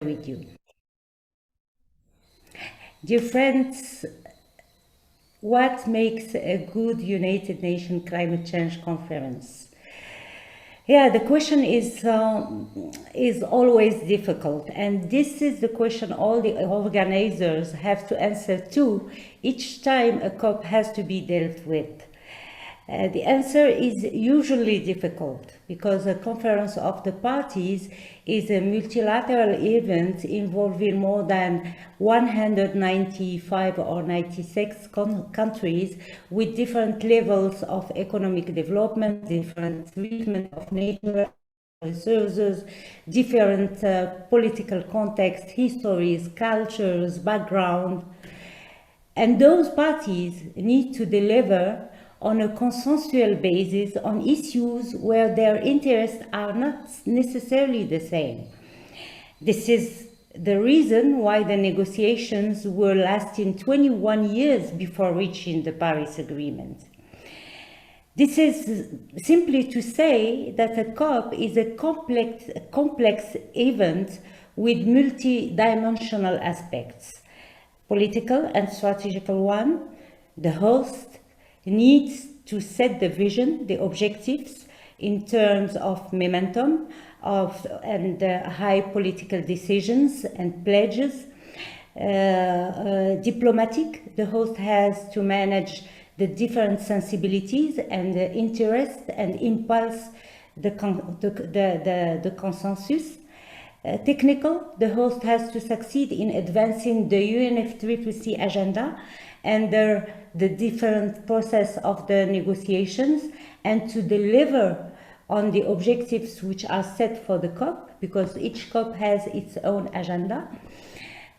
with you. Dear friends, what makes a good United Nations climate change conference? Yeah, the question is always difficult, and this is the question all the organizers have to answer to each time a COP has to be dealt with. The answer is usually difficult because a conference of the parties is a multilateral event involving more than 195 or 96 countries with different levels of economic development, different treatment of nature resources, different political context, histories, cultures, background. And those parties need to deliver on a consensual basis on issues where their interests are not necessarily the same. This is the reason why the negotiations were lasting 21 years before reaching the Paris Agreement. This is simply to say that a COP is a complex event with multi-dimensional aspects, political and strategical one. The host needs to set the vision, the objectives in terms of momentum and high political decisions and pledges. Diplomatic, the host has to manage the different sensibilities and the interest and impulse the consensus. Technical, the host has to succeed in advancing the UNFCCC agenda under the different process of the negotiations and to deliver on the objectives which are set for the COP, because each COP has its own agenda.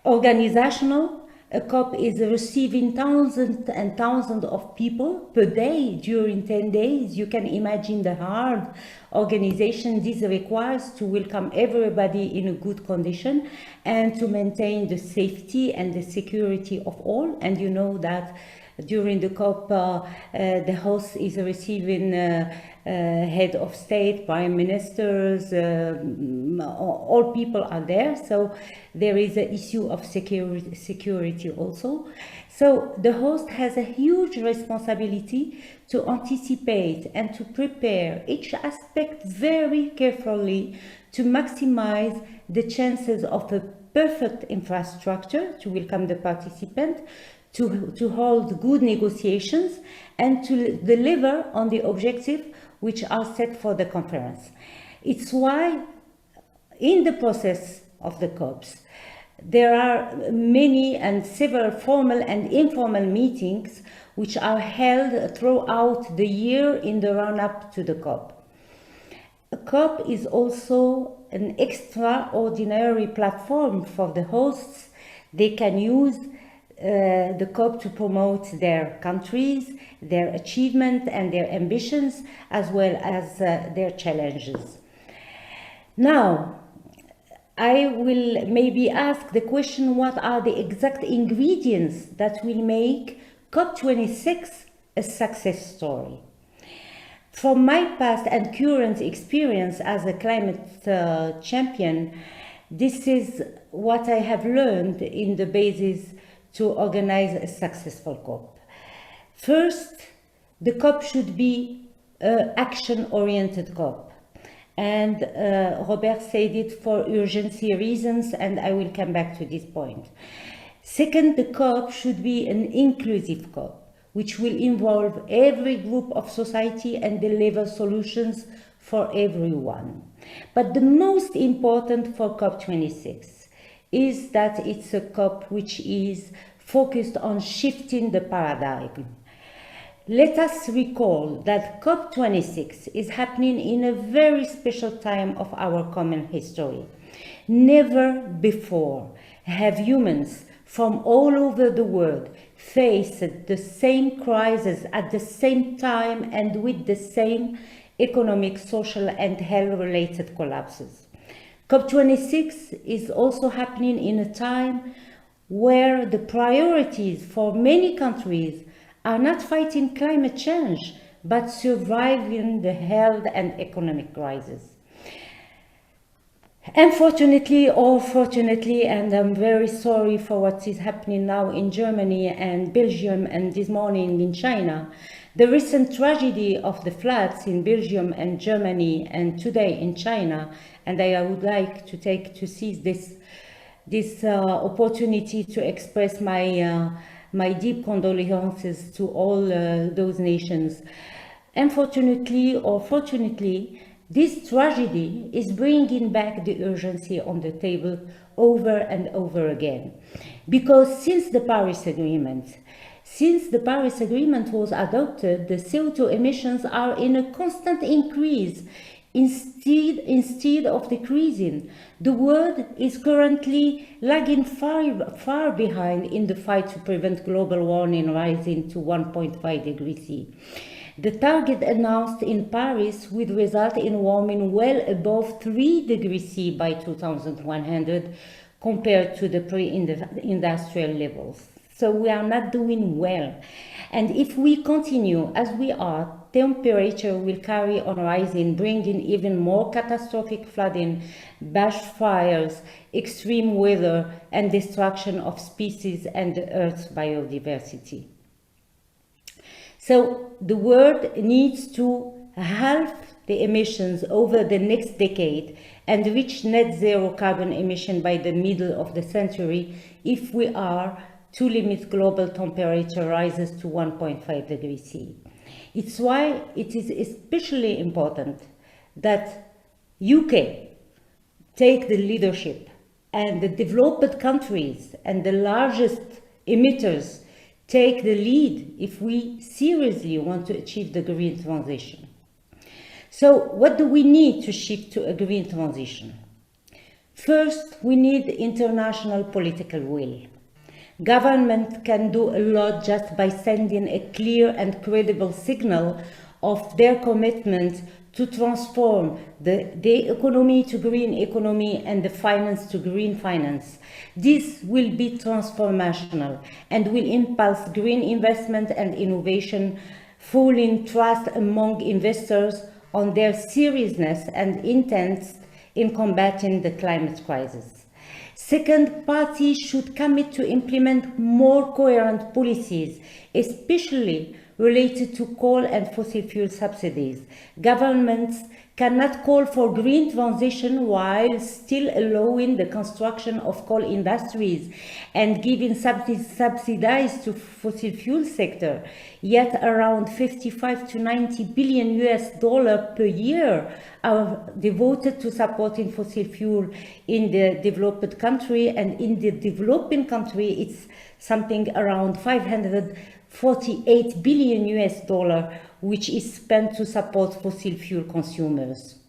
Organizational, a COP is receiving thousands and thousands of people per day during 10 days. You can imagine the hard organization this requires to welcome everybody in a good condition and to maintain the safety and the security of all. And you know that during the COP, the host is receiving head of state, prime ministers, all people are there. So there is an issue of security also. So the host has a huge responsibility to anticipate and to prepare each aspect very carefully to maximize the chances of a perfect infrastructure to welcome the participant, to hold good negotiations and to deliver on the objective which are set for the conference. It's why in the process of the COPs, there are many and several formal and informal meetings which are held throughout the year in the run-up to the COP. A COP is also an extraordinary platform for the hosts. They can use the COP to promote their countries, their achievements and their ambitions, as well as their challenges. Now, I will maybe ask the question, what are the exact ingredients that will make COP26 a success story? From my past and current experience as a climate champion, this is what I have learned in the basis to organize a successful COP. First, the COP should be an action-oriented COP. And Robert said it for urgency reasons, and I will come back to this point. Second, the COP should be an inclusive COP, which will involve every group of society and deliver solutions for everyone. But the most important for COP26 is that it's a COP which is focused on shifting the paradigm. Let us recall that COP26 is happening in a very special time of our common history. Never before have humans from all over the world faced the same crisis at the same time and with the same economic, social and health-related collapses. COP26 is also happening in a time where the priorities for many countries are not fighting climate change, but surviving the health and economic crisis. Unfortunately or fortunately, and I'm very sorry for what is happening now in Germany and Belgium and this morning in China, the recent tragedy of the floods in Belgium and Germany and today in China, and I would like to seize this opportunity to express my deep condolences to all those nations. Unfortunately or fortunately, this tragedy is bringing back the urgency on the table over and over again. Because since the Paris Agreement was adopted, the CO2 emissions are in a constant increase instead of decreasing. The world is currently lagging far behind in the fight to prevent global warming rising to 1.5 degrees C. The target announced in Paris would result in warming well above 3 degrees C by 2100 compared to the pre-industrial levels. So we are not doing well. And if we continue as we are, temperature will carry on rising, bringing even more catastrophic flooding, bushfires, extreme weather, and destruction of species and the Earth's biodiversity. So the world needs to halve the emissions over the next decade and reach net zero carbon emission by the middle of the century if we are to limit global temperature rises to 1.5 degrees C. It's why it is especially important that UK take the leadership and the developed countries and the largest emitters take the lead if we seriously want to achieve the green transition. So what do we need to shift to a green transition? First, we need international political will. Government can do a lot just by sending a clear and credible signal of their commitment to transform the economy to green economy and the finance to green finance. This will be transformational and will impulse green investment and innovation, fueling trust among investors on their seriousness and intent in combating the climate crisis. Second, parties should commit to implement more coherent policies, especially related to coal and fossil fuel subsidies. Governments cannot call for green transition while still allowing the construction of coal industries and giving subsidies to fossil fuel sector. Yet around 55 to 90 billion US dollar per year are devoted to supporting fossil fuel in the developed country, and in the developing country it's something around 548 billion US dollar, which is spent to support fossil fuel consumers.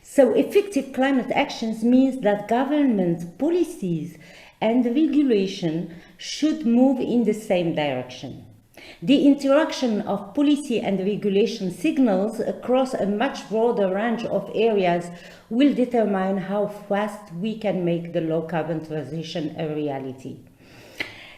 So effective climate actions means that government policies and regulation should move in the same direction. The interaction of policy and regulation signals across a much broader range of areas will determine how fast we can make the low carbon transition a reality.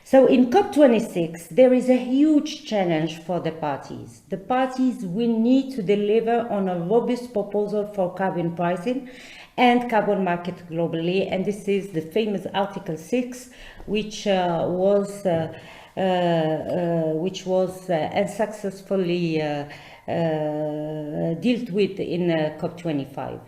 So in COP26, there is a huge challenge for the parties. The parties will need to deliver on a robust proposal for carbon pricing and carbon market globally, and this is the famous Article 6, which was unsuccessfully dealt with in COP25.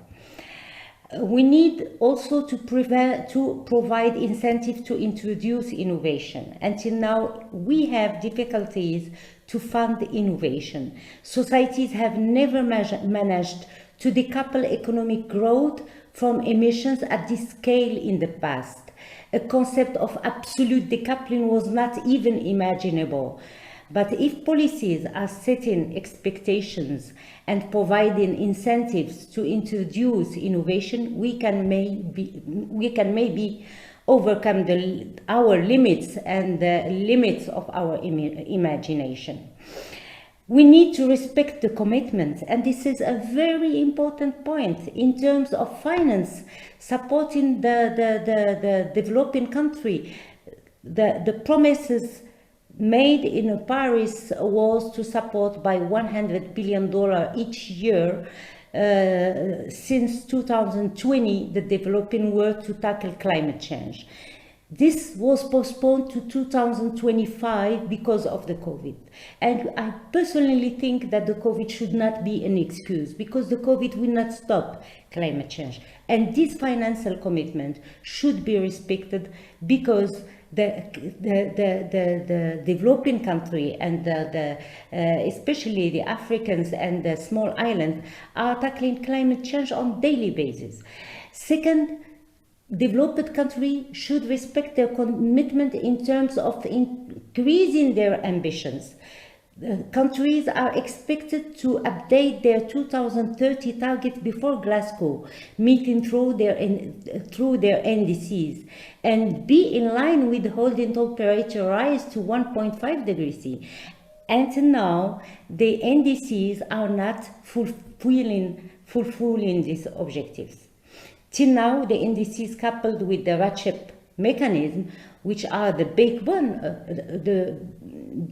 We need also to provide incentives to introduce innovation. Until now, we have difficulties to fund innovation. Societies have never managed to decouple economic growth from emissions at this scale in the past. A concept of absolute decoupling was not even imaginable. But if policies are setting expectations and providing incentives to introduce innovation, we can maybe overcome our limits and the limits of our imagination. We need to respect the commitments, and this is a very important point in terms of finance, supporting the developing country. The promises made in Paris was to support by $100 billion each year since 2020, the developing world to tackle climate change. This was postponed to 2025 because of the COVID. And I personally think that the COVID should not be an excuse, because the COVID will not stop climate change. And this financial commitment should be respected, because the developing country and especially the Africans and the small islands are tackling climate change on daily basis. Second, developed countries should respect their commitment in terms of increasing their ambitions. Countries are expected to update their 2030 targets before Glasgow meeting through their NDCs, and be in line with holding temperature rise to 1.5 degrees C. Until now, the NDCs are not fulfilling these objectives. Till now, the NDCs, coupled with the RACHEP mechanism, which are the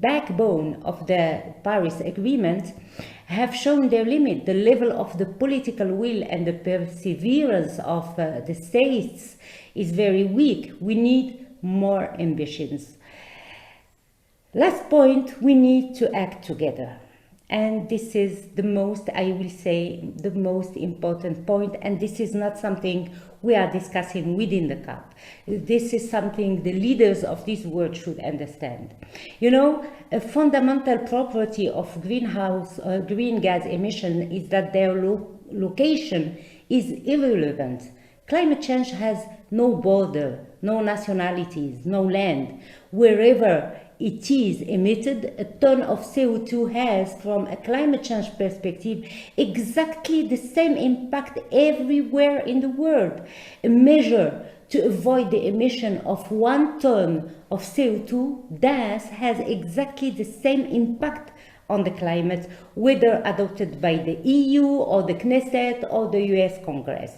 backbone of the Paris Agreement, have shown their limit. The level of the political will and the perseverance of the states is very weak. We need more ambitions. Last point, we need to act together. And this is the most, I will say, the most important point, and this is not something we are discussing within the CAP. This is something the leaders of this world should understand. You know, a fundamental property of green gas emission is that their location is irrelevant. Climate change has no border, no nationalities, no land. Wherever it is emitted, a ton of CO2 has, from a climate change perspective, exactly the same impact everywhere in the world. A measure to avoid the emission of 1 ton of CO2 thus has exactly the same impact on the climate, whether adopted by the EU or the Knesset or the US Congress.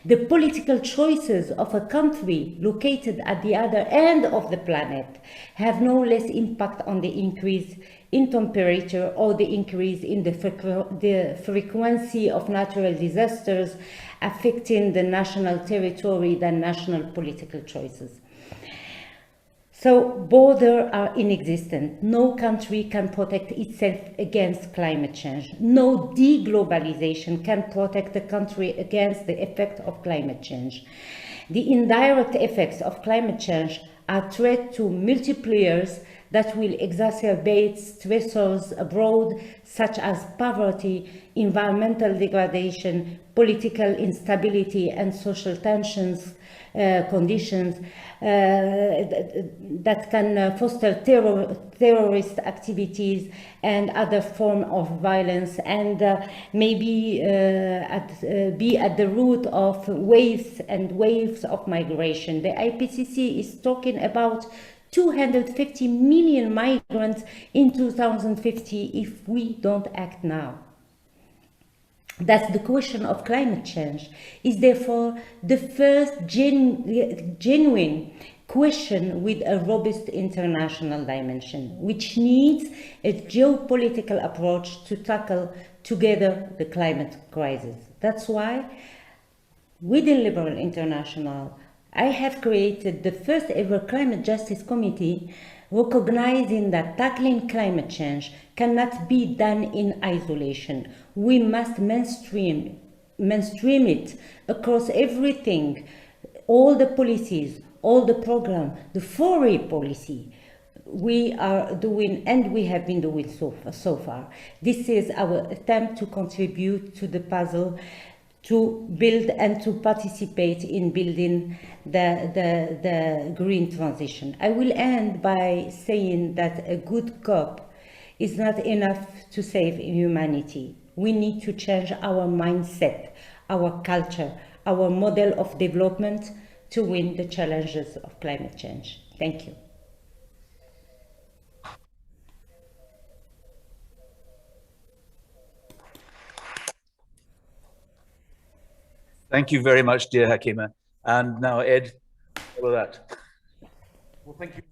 The political choices of a country located at the other end of the planet have no less impact on the increase in temperature or the increase in the frequency of natural disasters affecting the national territory than national political choices. So borders are inexistent. No country can protect itself against climate change. No deglobalization can protect a country against the effect of climate change. The indirect effects of climate change are threat to multipliers that will exacerbate stressors abroad, such as poverty, environmental degradation, political instability, and social tensions, conditions that can foster terrorist activities and other forms of violence, and maybe be at the root of waves and waves of migration. The IPCC is talking about 250 million migrants in 2050 if we don't act now. That's the question of climate change is therefore the first genuine question with a robust international dimension, which needs a geopolitical approach to tackle together the climate crisis. That's why within Liberal International, I have created the first ever Climate Justice Committee, recognizing that tackling climate change cannot be done in isolation. We must mainstream it across everything, all the policies, all the program, the foreign policy we are doing and we have been doing so far. This is our attempt to contribute to the puzzle, to build and to participate in building the green transition. I will end by saying that a good COP is not enough to save humanity. We need to change our mindset, our culture, our model of development to win the challenges of climate change. Thank you. Thank you very much, dear Hakima. And now, Ed, all of that. Well, thank you.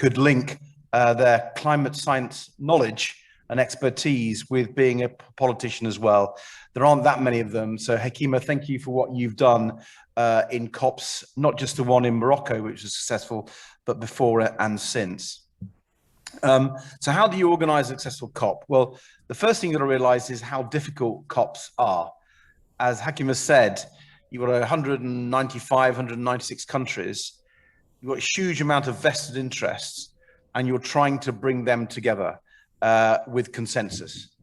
could link their climate science knowledge and expertise with being a politician as well. There aren't that many of them. So Hakima, thank you for what you've done in COPs, not just the one in Morocco, which was successful, but before and since. So how do you organize a successful COP? Well, the first thing you got to realize is how difficult COPs are. As Hakima said, you've got 195, 196 countries. You've got a huge amount of vested interests, and you're trying to bring them together with consensus.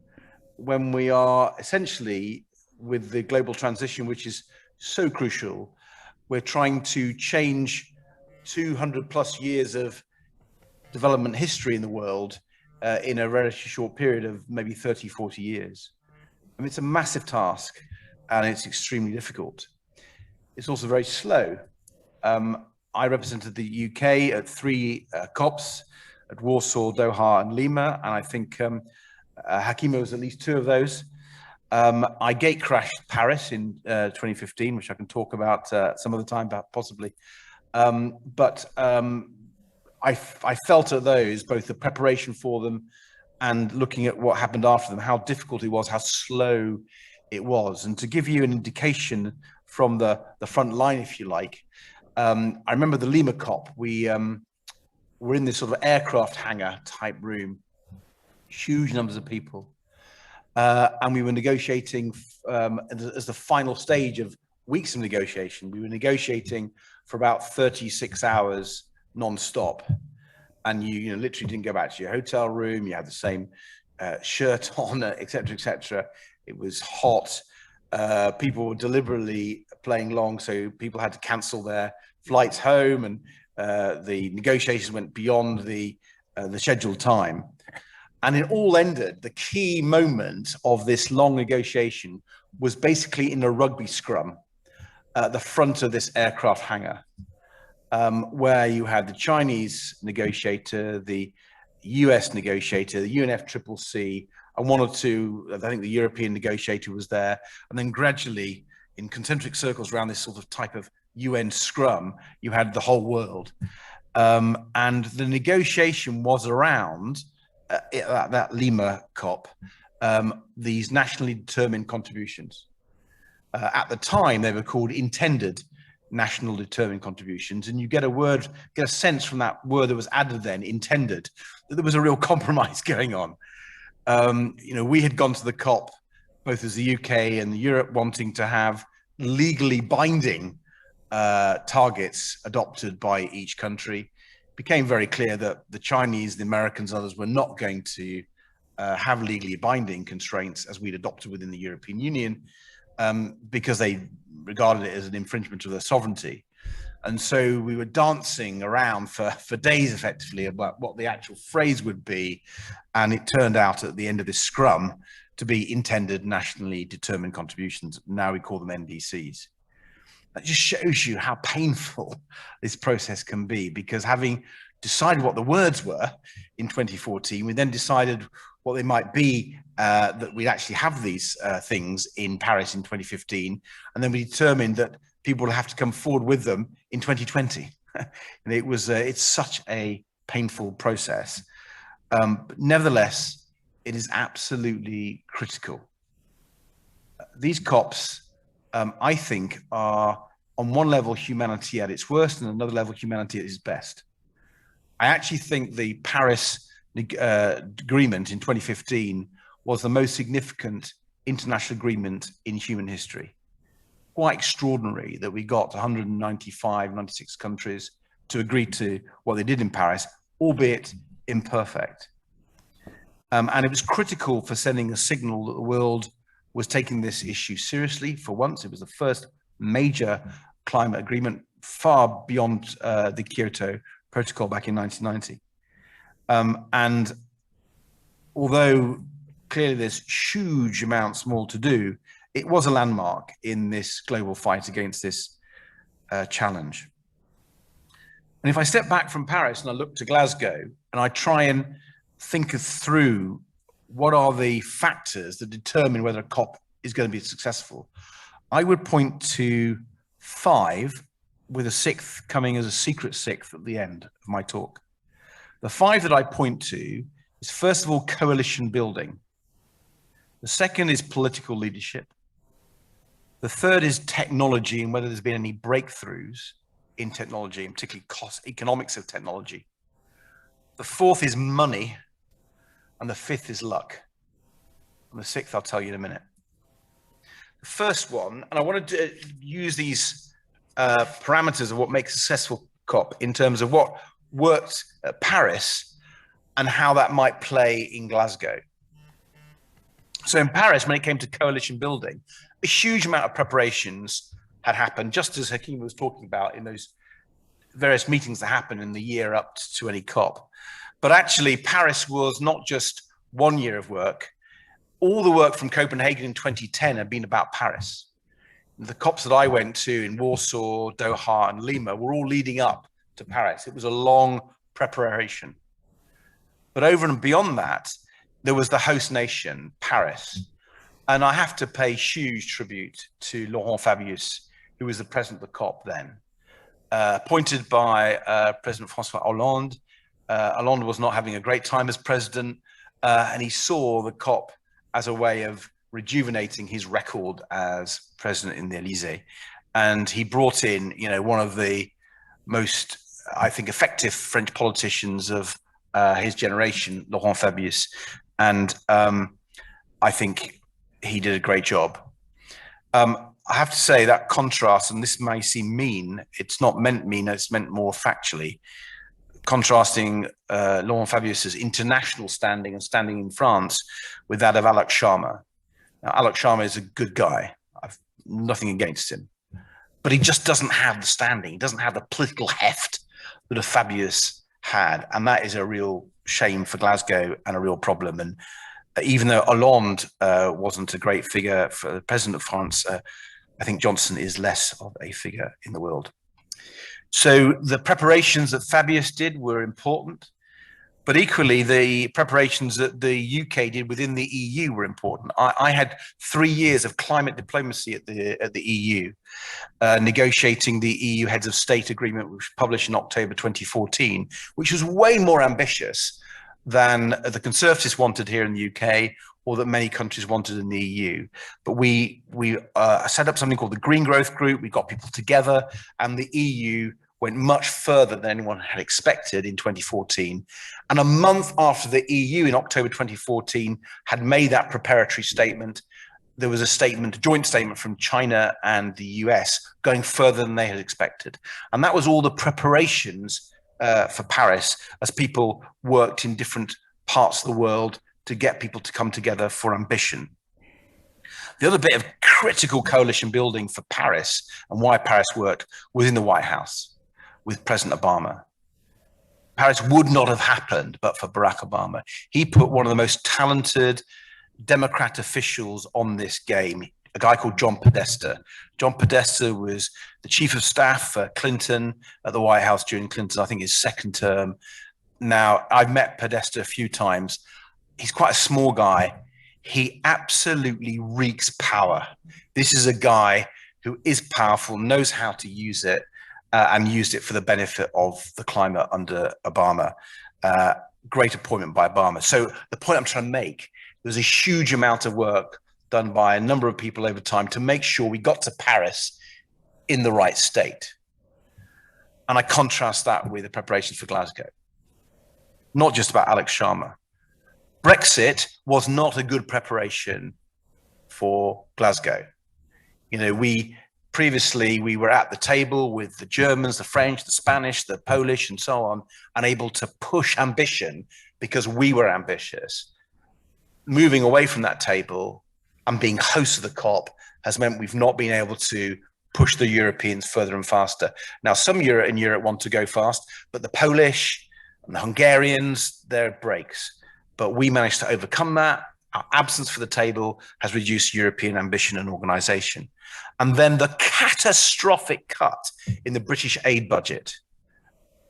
When we are essentially with the global transition, which is so crucial, we're trying to change 200 plus years of development history in the world in a relatively short period of maybe 30, 40 years. I mean, it's a massive task and it's extremely difficult. It's also very slow. I represented the UK at 3 COPs, at Warsaw, Doha, and Lima, and I think Hakima was at least 2 of those. I gate crashed Paris in 2015, which I can talk about some other time, possibly. But I felt at those, both the preparation for them and looking at what happened after them, how difficult it was, how slow it was. And to give you an indication from the front line, if you like, I remember the Lima COP. We were in this sort of aircraft hangar type room, huge numbers of people. And we were negotiating as the final stage of weeks of negotiation. We were negotiating for about 36 hours non-stop. And you literally didn't go back to your hotel room. You had the same shirt on, et cetera, et cetera. It was hot. People were deliberately playing long, so people had to cancel their flights home, and the negotiations went beyond the scheduled time. And it all ended. The key moment of this long negotiation was basically in a rugby scrum at the front of this aircraft hangar, where you had the Chinese negotiator, the US negotiator, the UNFCCC, and 1 or 2, I think the European negotiator was there. And then gradually, in concentric circles around this sort of type of UN scrum, you had the whole world. And the negotiation was around that Lima COP, these nationally determined contributions. At the time, they were called intended national determined contributions, and you get a sense from that word that was added then, intended, that there was a real compromise going on. We had gone to the COP, both as the UK and Europe, wanting to have legally binding targets adopted by each country. It became very clear that the Chinese, the Americans, others were not going to have legally binding constraints as we'd adopted within the European Union, because they regarded it as an infringement of their sovereignty. And so we were dancing around for days effectively about what the actual phrase would be. And it turned out at the end of this scrum to be intended nationally determined contributions. Now we call them NDCs. That just shows you how painful this process can be, because having decided what the words were in 2014, we then decided what they might be, that we'd actually have these things in Paris in 2015. And then we determined that people will have to come forward with them in 2020. And it's such a painful process. But nevertheless, it is absolutely critical. These COPs, I think, are on one level humanity at its worst, and another level humanity at its best. I actually think the Paris agreement in 2015 was the most significant international agreement in human history. Quite extraordinary that we got 195, 96 countries to agree to what they did in Paris, albeit imperfect. And it was critical for sending a signal that the world was taking this issue seriously. For once, it was the first major climate agreement, far beyond the Kyoto Protocol back in 1990. And although clearly there's huge amounts more to do, it was a landmark in this global fight against this challenge. And if I step back from Paris and I look to Glasgow and I try and think through what are the factors that determine whether a COP is going to be successful, I would point to 5, with a 6th coming as a secret 6th at the end of my talk. The 5 that I point to is, first of all, coalition building. The second is political leadership. The third is technology and whether there's been any breakthroughs in technology, and particularly economics of technology. The fourth is money, and the fifth is luck. And the sixth I'll tell you in a minute. The first one, and I wanted to use these parameters of what makes a successful COP in terms of what worked at Paris and how that might play in Glasgow. So in Paris, when it came to coalition building, a huge amount of preparations had happened, just as Hakima was talking about in those various meetings that happened in the year up to any COP. But actually, Paris was not just 1 year of work. All the work from Copenhagen in 2010 had been about Paris. The COPs that I went to in Warsaw, Doha, and Lima were all leading up to Paris. It was a long preparation. But over and beyond that, there was the host nation, Paris. And I have to pay huge tribute to Laurent Fabius, who was the president of the COP then. Appointed by President François Hollande. Hollande was not having a great time as president, and he saw the COP as a way of rejuvenating his record as president in the Elysee. And he brought in, one of the most, I think, effective French politicians of his generation, Laurent Fabius. And I think he did a great job. I have to say that contrast, and this may seem mean, it's not meant mean, it's meant more factually, contrasting Laurent Fabius's international standing and standing in France with that of Alok Sharma. Now, Alok Sharma is a good guy. I've nothing against him, but he just doesn't have the standing. He doesn't have the political heft that a Fabius had. And that is a real shame for Glasgow and a real problem. And even though Hollande wasn't a great figure for the president of France, I think Johnson is less of a figure in the world. So the preparations that Fabius did were important, but equally the preparations that the UK did within the EU were important. I had 3 years of climate diplomacy at the EU, negotiating the EU Heads of State agreement, which was published in October 2014, which was way more ambitious than the Conservatives wanted here in the UK, or that many countries wanted in the EU. But we set up something called the Green Growth Group. We got people together, and the EU went much further than anyone had expected in 2014. And a month after the EU in October 2014 had made that preparatory statement, there was a joint statement from China and the US going further than they had expected. And that was all the preparations for Paris, as people worked in different parts of the world to get people to come together for ambition. The other bit of critical coalition building for Paris and why Paris worked was in the White House with President Obama. Paris would not have happened but for Barack Obama. He put one of the most talented Democrat officials on this game, a guy called John Podesta. John Podesta was the chief of staff for Clinton at the White House during Clinton's, I think, his second term. Now, I've met Podesta a few times. He's quite a small guy. He absolutely reeks power. This is a guy who is powerful, knows how to use it, and used it for the benefit of the climate under Obama. Great appointment by Obama. So the point I'm trying to make, there was a huge amount of work done by a number of people over time to make sure we got to Paris in the right state. And I contrast that with the preparations for Glasgow. Not just about Alex Sharma. Brexit was not a good preparation for Glasgow. Previously we were at the table with the Germans, the French, the Spanish, the Polish, and so on, and able to push ambition because we were ambitious. Moving away from that table and being host of the COP has meant we've not been able to push the Europeans further and faster. Now, some in Europe want to go fast, but the Polish and the Hungarians, there are breaks. But we managed to overcome that. Our absence for the table has reduced European ambition and organisation. And then the catastrophic cut in the British aid budget.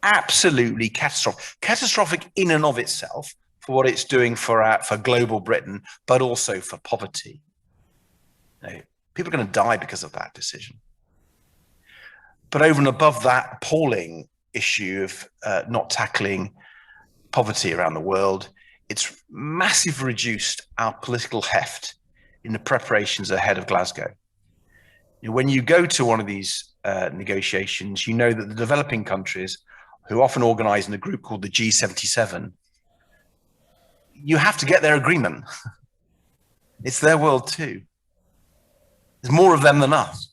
Absolutely catastrophic. Catastrophic in and of itself for what it's doing for global Britain, but also for poverty. People are going to die because of that decision. But over and above that appalling issue of not tackling poverty around the world. It's massively reduced our political heft in the preparations ahead of Glasgow. When you go to one of these negotiations, you know that the developing countries, who often organize in a group called the G77, you have to get their agreement. It's their world too. There's more of them than us.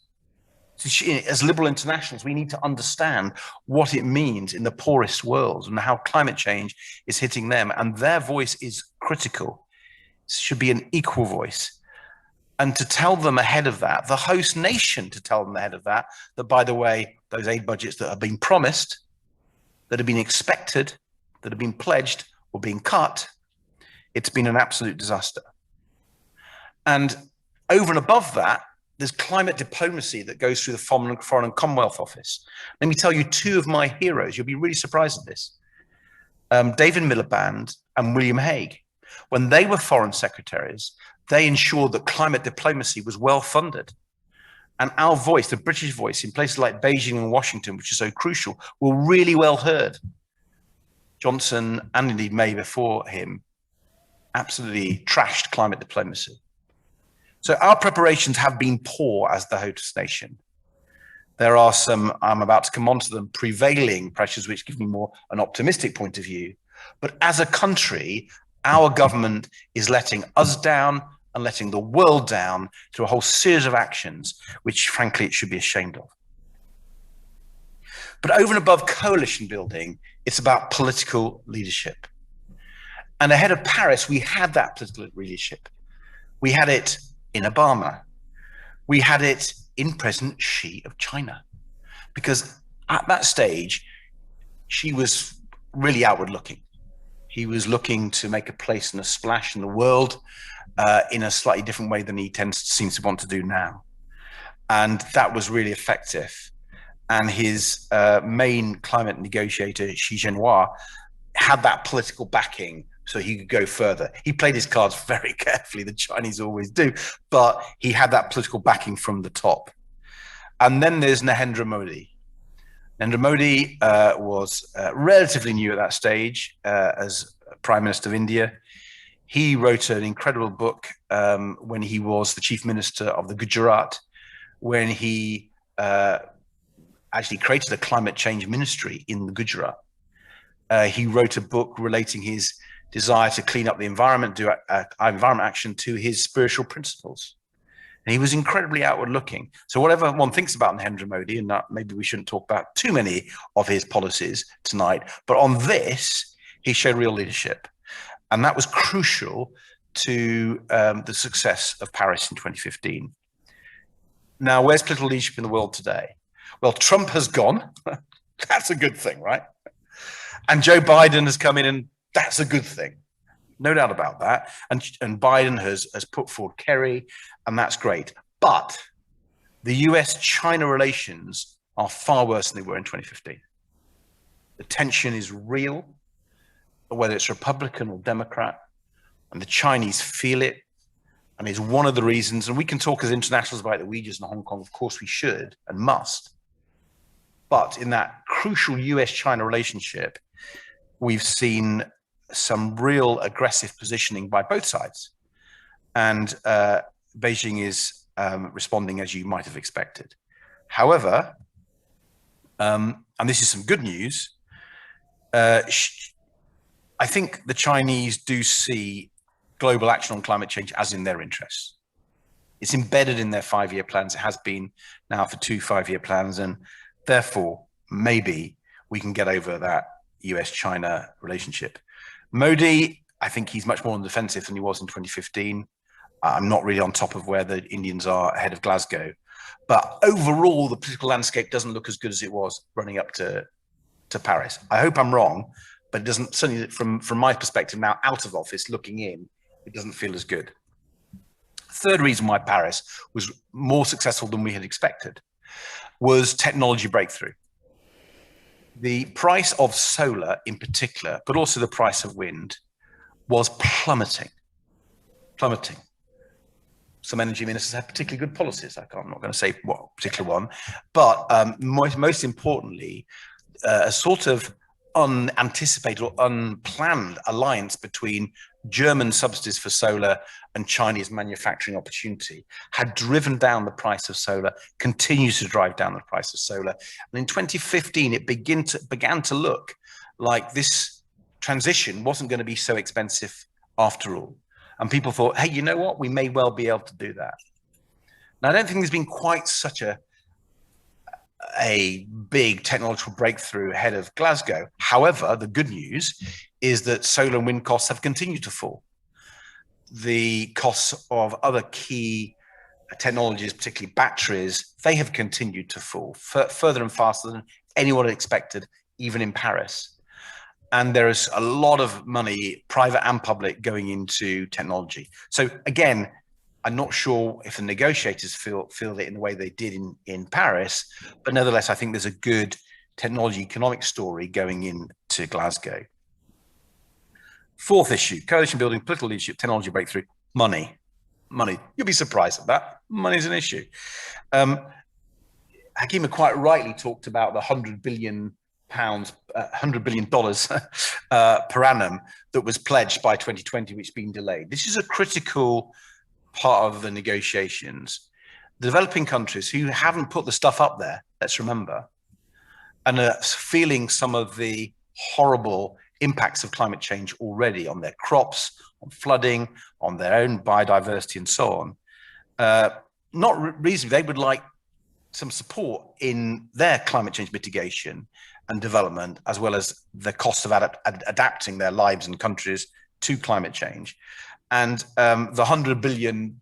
So as liberal internationals, we need to understand what it means in the poorest world and how climate change is hitting them. And their voice is critical. It should be an equal voice. And to tell them ahead of that, the host nation to tell them ahead of that, that by the way, those aid budgets that have been promised, that have been expected, that have been pledged or being cut, it's been an absolute disaster. And over and above that, there's climate diplomacy that goes through the Foreign and Commonwealth Office. Let me tell you two of my heroes. You'll be really surprised at this. David Miliband and William Hague. When they were foreign secretaries, they ensured that climate diplomacy was well funded. And our voice, the British voice, in places like Beijing and Washington, which is so crucial, were really well heard. Johnson, and indeed May before him, absolutely trashed climate diplomacy. So our preparations have been poor as the host nation. There are some, I'm about to come on to them, prevailing pressures which give me more an optimistic point of view. But as a country, our government is letting us down and letting the world down through a whole series of actions, which frankly it should be ashamed of. But over and above coalition building, it's about political leadership. And ahead of Paris, we had that political leadership. We had it in Obama. We had it in President Xi of China. Because at that stage, Xi was really outward looking. He was looking to make a place and a splash in the world in a slightly different way than he seems to want to do now. And that was really effective. And his main climate negotiator, Xi Jinping, had that political backing so he could go further. He played his cards very carefully, the Chinese always do, but he had that political backing from the top. And then there's Nahendra Modi. Nahendra Modi was relatively new at that stage as Prime Minister of India. He wrote an incredible book when he was the Chief Minister of the Gujarat, when he actually created a climate change ministry in the Gujarat. He wrote a book relating his desire to clean up the environment, do environment action to his spiritual principles. And he was incredibly outward looking. So whatever one thinks about Nahendra Modi, and maybe we shouldn't talk about too many of his policies tonight, but on this, he showed real leadership. And that was crucial to the success of Paris in 2015. Now, where's political leadership in the world today? Well, Trump has gone. That's a good thing, right? And Joe Biden has come in, and that's a good thing. No doubt about that. And Biden has put forward Kerry, and that's great. But the US-China relations are far worse than they were in 2015. The tension is real, whether it's Republican or Democrat, and the Chinese feel it. And it's one of the reasons, and we can talk as internationals about the Uyghurs in Hong Kong, of course we should and must. But in that crucial US-China relationship, we've seen some real aggressive positioning by both sides. And Beijing is responding as you might have expected. However, and this is some good news, I think the Chinese do see global action on climate change as in their interests. It's embedded in their 5-year plans. It has been now for 2 5-year plans. And therefore, maybe we can get over that US-China relationship. Modi, I think he's much more on the defensive than he was in 2015. I'm not really on top of where the Indians are ahead of Glasgow. But overall, the political landscape doesn't look as good as it was running up to Paris. I hope I'm wrong, but it doesn't, certainly from my perspective now, out of office, looking in, it doesn't feel as good. Third reason why Paris was more successful than we had expected was technology breakthrough. The price of solar in particular, but also the price of wind, was plummeting. Some energy ministers had particularly good policies. I'm not going to say what particular one, but most importantly, a sort of unanticipated or unplanned alliance between German subsidies for solar and Chinese manufacturing opportunity had driven down the price of solar, continues to drive down the price of solar. And in 2015, it began to look like this transition wasn't going to be so expensive after all. And people thought, hey, you know what? We may well be able to do that. Now, I don't think there's been quite such a big technological breakthrough ahead of Glasgow. However, the good news is that solar and wind costs have continued to fall. The costs of other key technologies, particularly batteries, they have continued to fall further and faster than anyone had expected, even in Paris. And there is a lot of money, private and public, going into technology. So again, I'm not sure if the negotiators feel it in the way they did in Paris, but nevertheless, I think there's a good technology economic story going into Glasgow. Fourth issue, coalition building, political leadership, technology breakthrough, money. You'll be surprised at that. Money is an issue. Hakima quite rightly talked about the £100 billion per annum that was pledged by 2020, which has been delayed. This is a critical part of the negotiations. The developing countries who haven't put the stuff up there, let's remember, and are feeling some of the horrible impacts of climate change already on their crops, on flooding, on their own biodiversity and so on. Not reasonably, they would like some support in their climate change mitigation and development, as well as the cost of adapting their lives and countries to climate change. And the $100 billion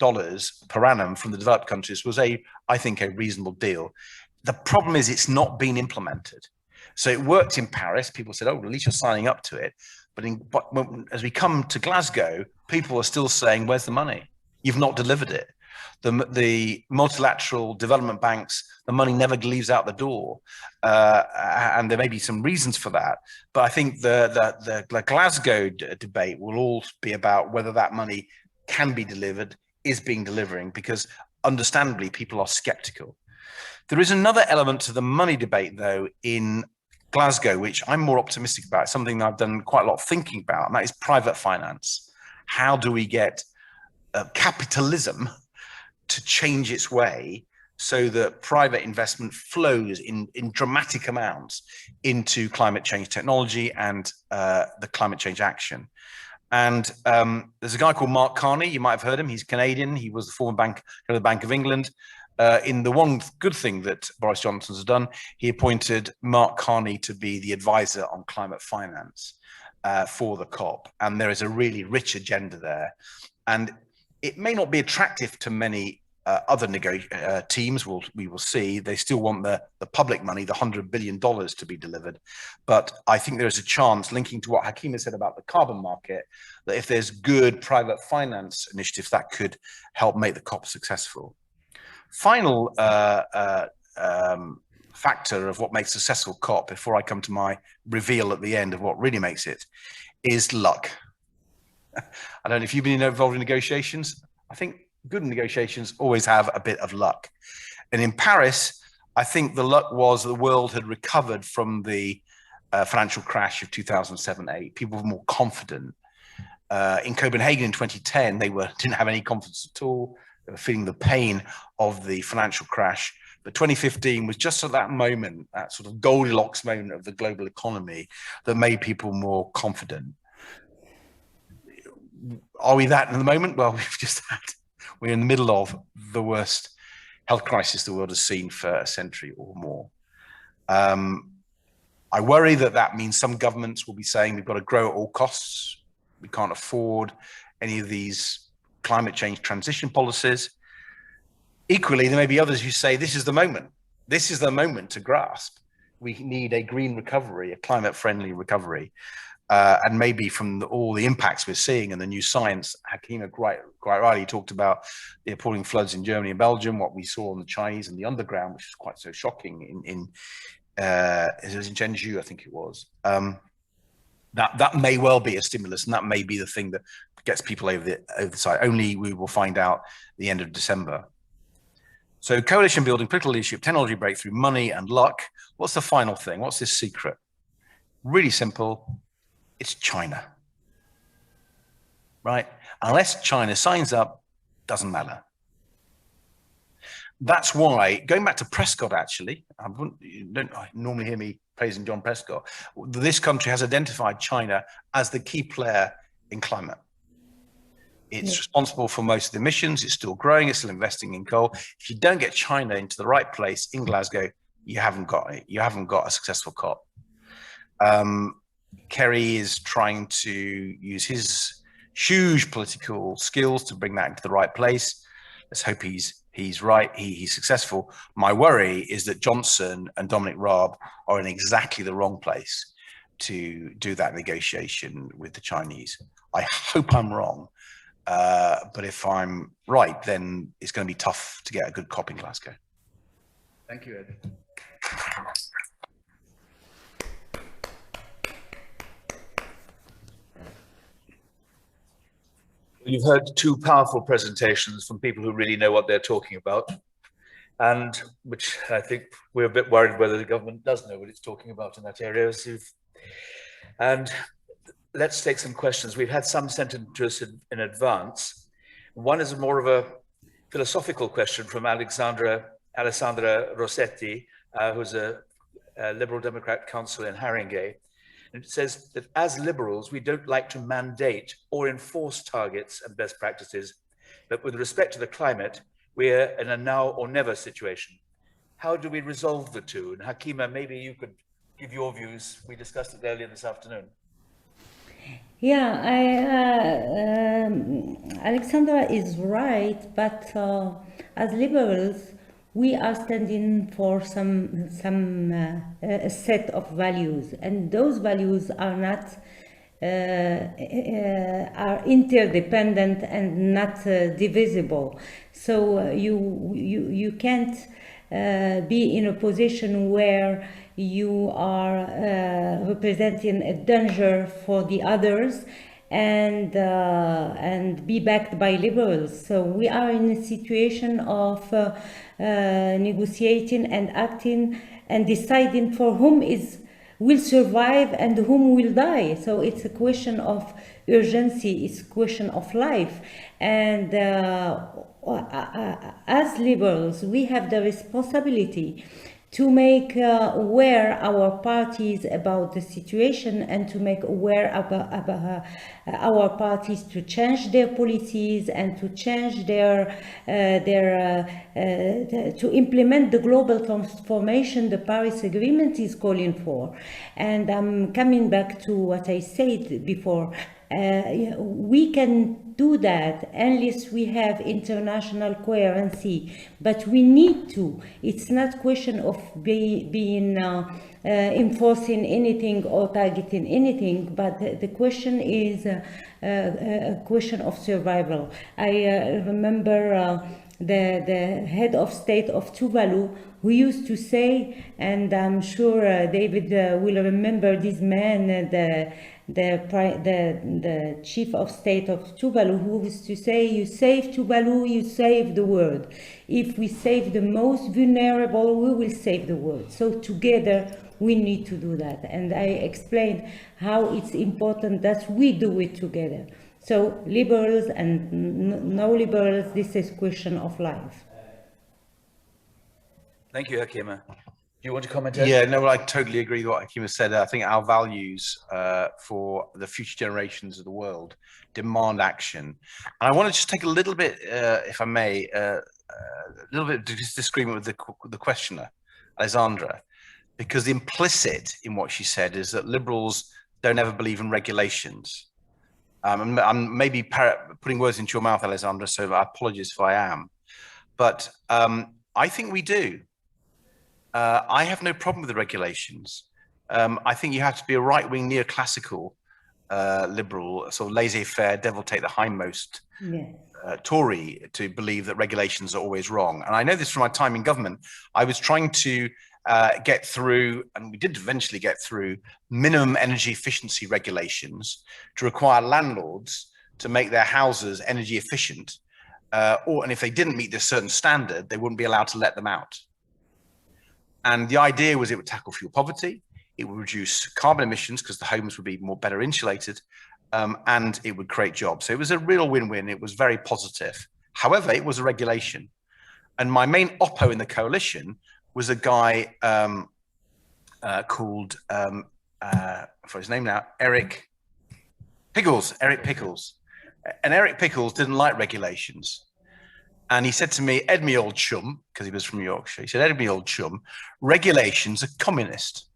per annum from the developed countries was I think, a reasonable deal. The problem is it's not been implemented. So it worked in Paris. People said, oh, at least you're signing up to it. But as we come to Glasgow, people are still saying, where's the money? You've not delivered it. The multilateral development banks, the money never leaves out the door. And there may be some reasons for that. But I think the Glasgow debate will all be about whether that money can be delivered, is delivering, because understandably, people are skeptical. There is another element to the money debate, though, in Glasgow, which I'm more optimistic about, something that I've done quite a lot of thinking about, and that is private finance. How do we get capitalism to change its way so that private investment flows in dramatic amounts into climate change technology and the climate change action? And there's a guy called Mark Carney. You might have heard him. He's Canadian. He was the former head of the Bank of England. In the one good thing that Boris Johnson has done, he appointed Mark Carney to be the advisor on climate finance for the COP. And there is a really rich agenda there. And it may not be attractive to many other teams. We will see. They still want the public money, the $100 billion to be delivered. But I think there is a chance, linking to what Hakima said about the carbon market, that if there's good private finance initiatives, that could help make the COP successful. Final factor of what makes a successful COP, before I come to my reveal at the end of what really makes it, is luck. I don't know if you've been involved in negotiations. I think good negotiations always have a bit of luck. And in Paris, I think the luck was the world had recovered from the financial crash of 2007-8. People were more confident. In Copenhagen in 2010, they didn't have any confidence at all. They were feeling the pain of the financial crash. But 2015 was just at that moment, that sort of Goldilocks moment of the global economy, that made people more confident. Are we that in the moment? Well, we're in the middle of the worst health crisis the world has seen for a century or more. I worry that means some governments will be saying we've got to grow at all costs. We can't afford any of these climate change transition policies. Equally, there may be others who say this is the moment. This is the moment to grasp. We need a green recovery, a climate-friendly recovery. And maybe from all the impacts we're seeing in the new science, Hakima quite rightly talked about the appalling floods in Germany and Belgium, what we saw on the Chinese and the underground, which is quite so shocking it was in Zhengzhou, I think it was. That may well be a stimulus, and that may be the thing that gets people over the side. Only we will find out the end of December. So coalition building, political leadership, technology breakthrough, money and luck. What's the final thing? What's this secret? Really simple. It's China, right? Unless China signs up, doesn't matter. That's why, going back to Prescott, actually, you don't normally hear me praising John Prescott. This country has identified China as the key player in climate. It's responsible for most of the emissions. It's still growing. It's still investing in coal. If you don't get China into the right place in Glasgow, you haven't got it. You haven't got a successful COP. Kerry is trying to use his huge political skills to bring that into the right place. Let's hope he's right. He's successful. My worry is that Johnson and Dominic Raab are in exactly the wrong place to do that negotiation with the Chinese. I hope I'm wrong, but if I'm right, then it's going to be tough to get a good COP in Glasgow. Thank you, Ed. You've heard two powerful presentations from people who really know what they're talking about, and which I think we're a bit worried whether the government does know what it's talking about in that area. And let's take some questions. We've had some sent to us in advance. One is more of a philosophical question from Alessandra Rossetti, who's a Liberal Democrat councillor in Haringey. And it says that as liberals, we don't like to mandate or enforce targets and best practices, but with respect to the climate, we're in a now or never situation. How do we resolve the two? And Hakima, maybe you could give your views. We discussed it earlier this afternoon. Yeah, Alexandra is right, but as liberals, we are standing for some set of values, and those values are not are interdependent and not divisible. So you can't be in a position where you are representing a danger for the others and be backed by liberals. So we are in a situation of negotiating and acting and deciding for whom will survive and whom will die. So it's a question of urgency, it's a question of life. And as liberals, we have the responsibility to make aware our parties about the situation and to make aware about our parties to change their policies and to change to implement the global transformation the Paris Agreement is calling for. And I'm coming back to what I said before. We can do that unless we have international coherency, but we need to. It's not a question of being enforcing anything or targeting anything, but the question is a question of survival. I remember the head of state of Tuvalu, who used to say, and I'm sure David will remember this man, the chief of state of Tuvalu, who used to say, you save Tuvalu, you save the world. If we save the most vulnerable, we will save the world. So together we need to do that. And I explained how it's important that we do it together. So liberals and no liberals, this is a question of life. Thank you, Hakima. Do you want to comment, Ed? Yeah, no, I totally agree with what Hakima said. I think our values for the future generations of the world demand action. And I want to just take a little bit, if I may, a little bit of disagreement with the questioner, Alessandra, because the implicit in what she said is that liberals don't ever believe in regulations. I'm maybe putting words into your mouth, Alessandra, so I apologize if I am. But I think we do. I have no problem with the regulations. I think you have to be a right-wing neoclassical liberal, sort of laissez-faire, devil take the hindmost Tory to believe that regulations are always wrong. And I know this from my time in government. I was trying to get through, and we did eventually get through, minimum energy efficiency regulations to require landlords to make their houses energy efficient, and if they didn't meet this certain standard, they wouldn't be allowed to let them out. And the idea was it would tackle fuel poverty, it would reduce carbon emissions because the homes would be better insulated, and it would create jobs. So it was a real win-win. It was very positive. However, it was a regulation. And my main oppo in the coalition was a guy called, for his name now, Eric Pickles. And Eric Pickles didn't like regulations. And he said to me, Ed, me old chum, because he was from Yorkshire, he said, Ed, me old chum, regulations are communist.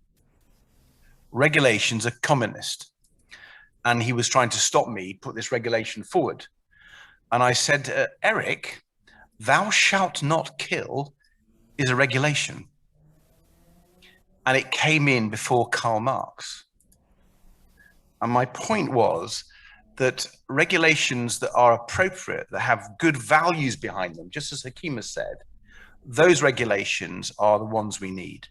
Regulations are communist. And he was trying to stop me, put this regulation forward. And I said, Eric, thou shalt not kill is a regulation. And it came in before Karl Marx. And my point was that regulations that are appropriate, that have good values behind them, just as Hakima said, those regulations are the ones we need.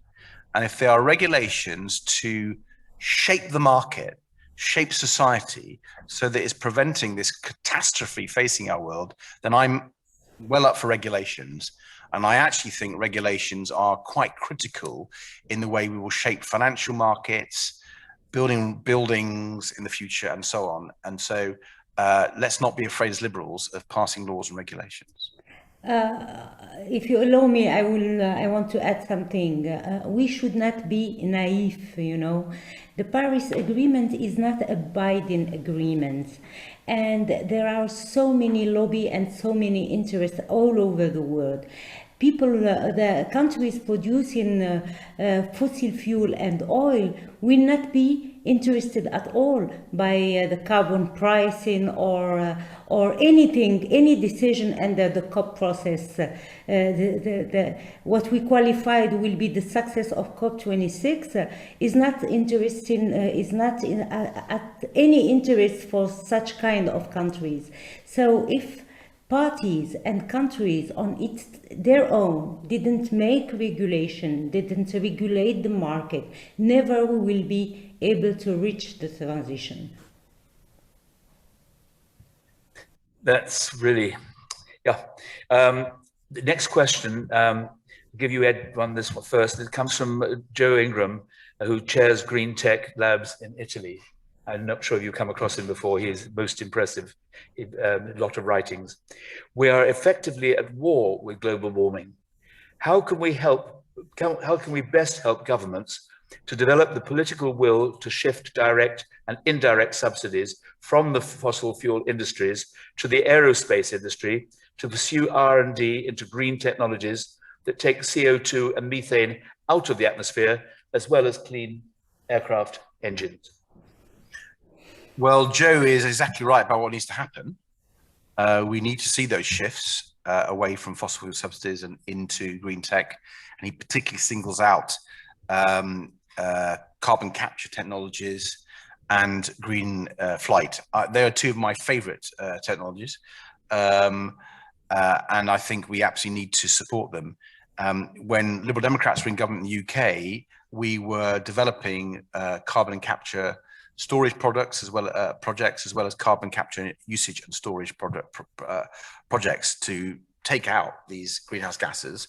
And if there are regulations to shape the market, shape society, so that it's preventing this catastrophe facing our world, then I'm well up for regulations. And I actually think regulations are quite critical in the way we will shape financial markets, building buildings in the future, and so on. And so let's not be afraid as liberals of passing laws and regulations. If you allow me, I want to add something. We should not be naive, you know. The Paris Agreement is not a binding agreement. And there are so many lobby and so many interests all over the world. People, the countries producing fossil fuel and oil will not be interested at all by the carbon pricing or anything, any decision under the COP process. What we qualified will be the success of COP26 is not interesting, is not at any interest for such kind of countries. So if parties and countries on their own didn't make regulation, didn't regulate the market, never will be able to reach the transition. That's really, yeah. The next question, I'll give you Ed on this one first. It comes from Joe Ingram, who chairs Green Tech Labs in Italy. I'm not sure if you've come across him before. He is most impressive, a lot of writings. We are effectively at war with global warming. How can we help? How can we best help governments to develop the political will to shift direct and indirect subsidies from the fossil fuel industries to the aerospace industry to pursue R&D into green technologies that take CO2 and methane out of the atmosphere, as well as clean aircraft engines? Well, Joe is exactly right about what needs to happen. We need to see those shifts away from fossil fuel subsidies and into green tech. And he particularly singles out carbon capture technologies and green flight. They are two of my favorite technologies. And I think we absolutely need to support them. When Liberal Democrats were in government in the UK, we were developing carbon capture storage products as well projects, as well as carbon capture usage and storage projects to take out these greenhouse gases.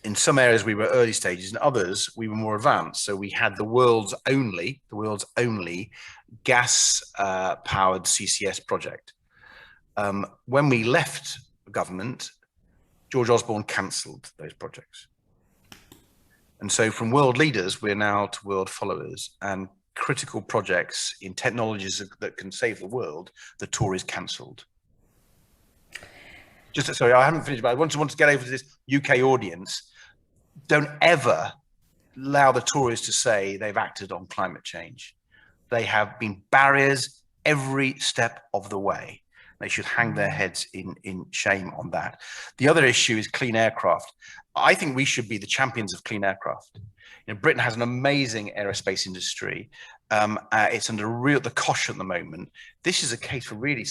In some areas we were early stages, in others we were more advanced. So we had the world's only gas powered CCS project. When we left government, George Osborne cancelled those projects. And so from world leaders, we're now to world followers, and critical projects in technologies that can save the world, the Tories cancelled. Just sorry, I haven't finished, but I want to get over to this UK audience. Don't ever allow the Tories to say they've acted on climate change. They have been barriers every step of the way. They should hang their heads in shame on that. The other issue is clean aircraft. I think we should be the champions of clean aircraft. You know, Britain has an amazing aerospace industry. It's under the cosh at the moment. This is a case for really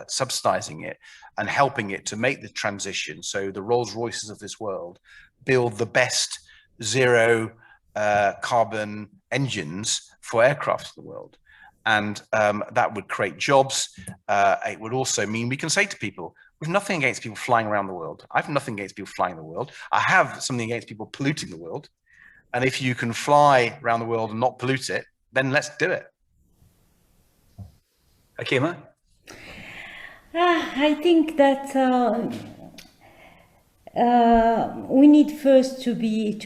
subsidizing it and helping it to make the transition. So the Rolls-Royces of this world build the best zero carbon engines for aircraft in the world. And that would create jobs. It would also mean we can say to people, we have nothing against people flying around the world. I have nothing against people flying the world. I have something against people polluting the world. And if you can fly around the world and not pollute it, then let's do it. Hakima? I think that we need first to be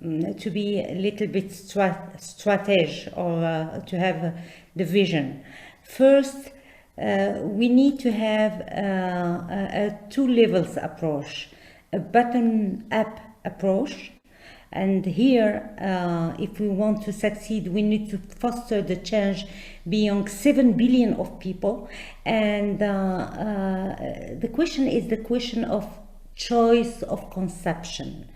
a little bit strategic, or to have the vision. First, we need to have a two levels approach, a bottom-up approach. And here, if we want to succeed, we need to foster the change beyond 7 billion of people. And the question is the question of choice of consumption.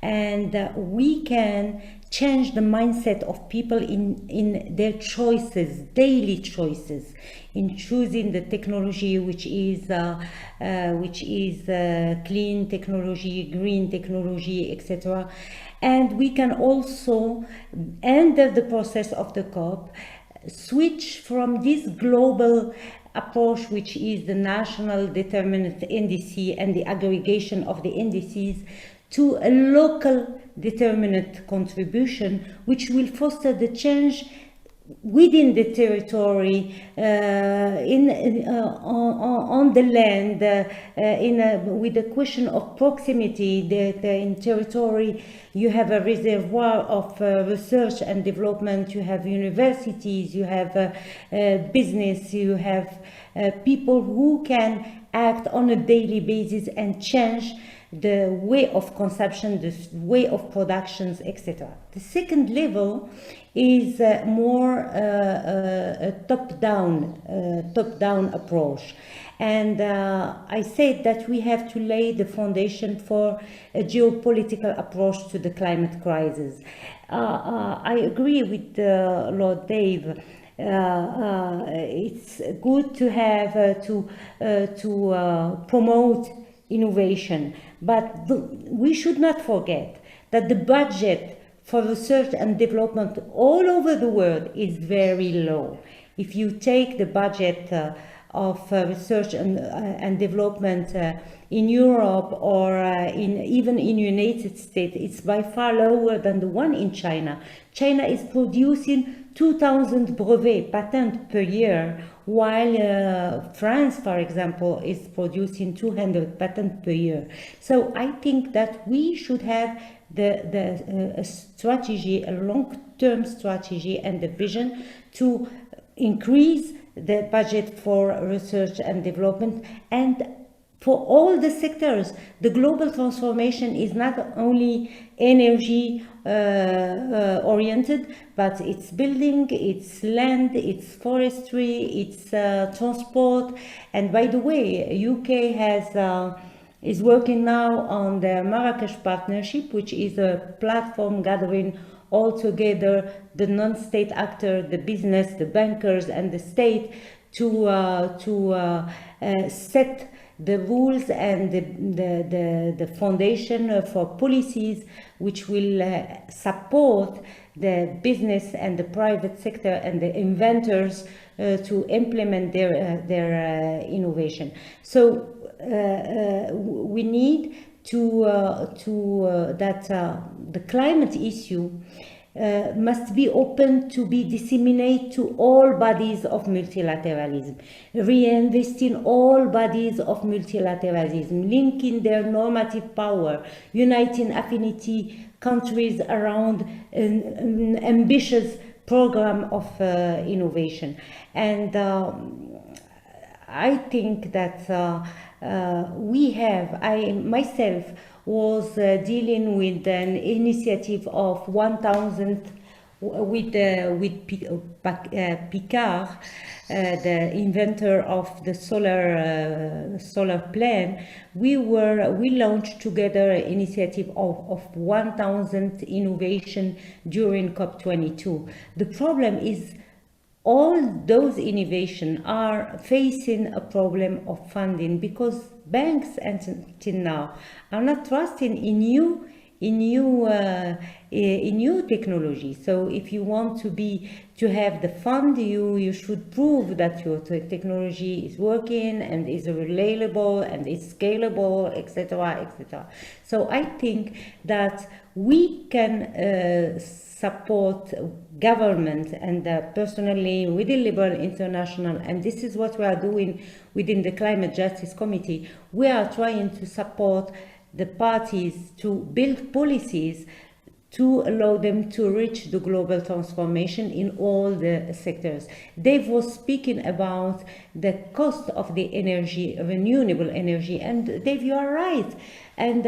And we can change the mindset of people in their choices, daily choices, in choosing the technology which is clean technology, green technology, etc. And we can also, under the process of the COP, switch from this global approach, which is the national determinant indice and the aggregation of the indices, to a local determinant contribution, which will foster the change within the territory, on the land, with the question of proximity. In territory, you have a reservoir of research and development, you have universities, you have business, you have people who can act on a daily basis and change the way of consumption, the way of productions, etc. The second level is more a top-down approach. And I said that we have to lay the foundation for a geopolitical approach to the climate crisis. I agree with Lord Dave. It's good to have to promote innovation, but we should not forget that the budget for research and development all over the world is very low. If you take the budget of research and development in Europe or even in United States, it's by far lower than the one in China. China is producing 2,000 brevet patents per year, while France, for example, is producing 200 patents per year. So I think that we should have a strategy, a long-term strategy and the vision to increase the budget for research and development. And for all the sectors, the global transformation is not only energy oriented, but it's building, it's land, it's forestry, it's transport. And by the way, UK is working now on the Marrakesh Partnership, which is a platform gathering all together the non-state actors, the business, the bankers, and the state to set the rules and the foundation for policies which will support the business and the private sector and the inventors to implement their innovation. So we need that the climate issue must be open to be disseminated to all bodies of multilateralism, reinvesting all bodies of multilateralism, linking their normative power, uniting affinity countries around an ambitious program of innovation. And I think that I myself was dealing with an initiative of 1,000 with Picard, the inventor of the solar plan. We launched together an initiative of 1,000 innovation during COP22. The problem is all those innovations are facing a problem of funding because banks until now are not trusting in new in new technology. So if you want to have the fund, you should prove that your technology is working and is reliable and is scalable, etc., etc. So I think that we can support government, and personally within Liberal International, and this is what we are doing within the Climate Justice Committee. We are trying to support the parties to build policies to allow them to reach the global transformation in all the sectors. Dave was speaking about the cost of the energy, renewable energy, and Dave, you are right. And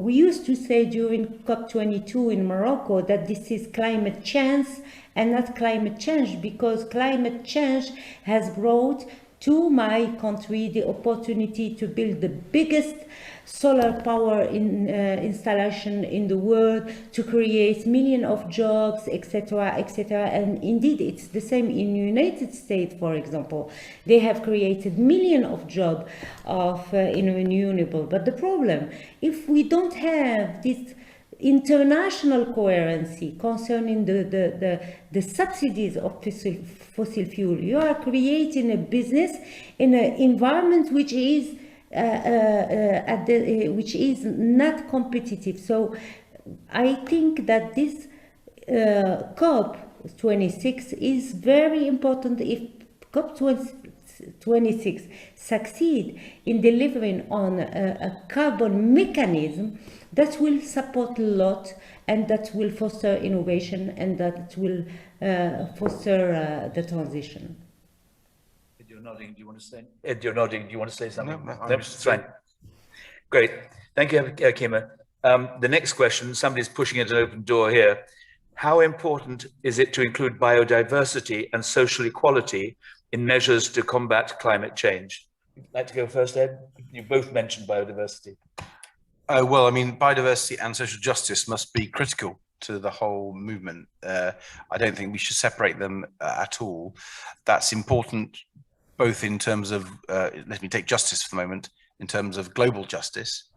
we used to say during COP22 in Morocco that this is climate change and not climate change, because climate change has brought to my country the opportunity to build the biggest solar power installation in the world, to create millions of jobs, etc., etc. And indeed, it's the same in the United States, for example. They have created millions of jobs in renewable. But the problem, if we don't have this international coherency concerning the subsidies of fossil fuel, you are creating a business in an environment which is not competitive. So I think that this COP26 is very important. If COP26 succeed in delivering on a carbon mechanism, that will support a lot, and that will foster innovation, and that will foster the transition. You're nodding. Do you want to say? Ed, you're nodding. Do you want to say something? No, That's fine. Great. Thank you, Hakima. The next question, somebody's pushing at an open door here. How important is it to include biodiversity and social equality in measures to combat climate change? Would you like to go first, Ed? You both mentioned biodiversity. Well, I mean, biodiversity and social justice must be critical to the whole movement. I don't think we should separate them at all. That's important both in terms of, let me take justice for the moment, in terms of global justice.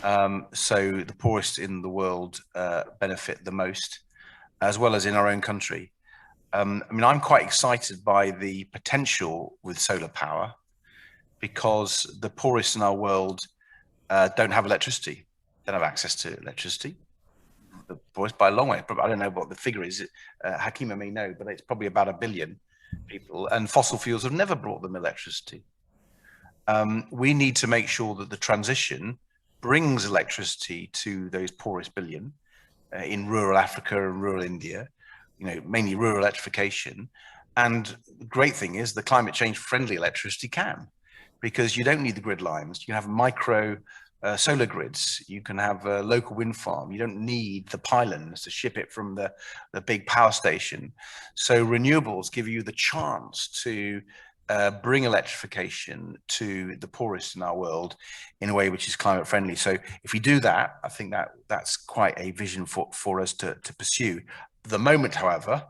So the poorest in the world benefit the most, as well as in our own country. I mean, I'm quite excited by the potential with solar power, because the poorest in our world don't have electricity. They don't have access to electricity. The poorest by a long way. I don't know what the figure is. Hakima may know, but it's probably about 1 billion people. And fossil fuels have never brought them electricity. We need to make sure that the transition brings electricity to those poorest billion in rural Africa and rural India. You know, mainly rural electrification. And the great thing is the climate change friendly electricity can, because you don't need the grid lines. You have micro solar grids. You can have a local wind farm. You don't need the pylons to ship it from the big power station. So renewables give you the chance to bring electrification to the poorest in our world in a way which is climate friendly. So if we do that, I think that's quite a vision for us to pursue. At the moment, however,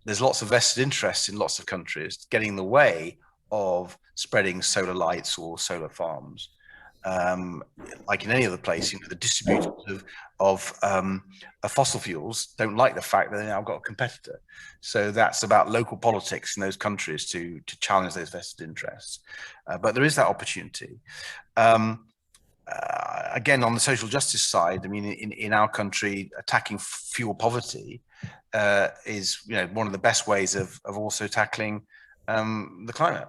there's lots of vested interests in lots of countries getting in the way of spreading solar lights or solar farms. Like in any other place, you know, the distributors of fossil fuels don't like the fact that they now got a competitor. So that's about local politics in those countries to challenge those vested interests. But there is that opportunity. Again, on the social justice side, I mean, in our country, attacking fuel poverty is, you know, one of the best ways of also tackling the climate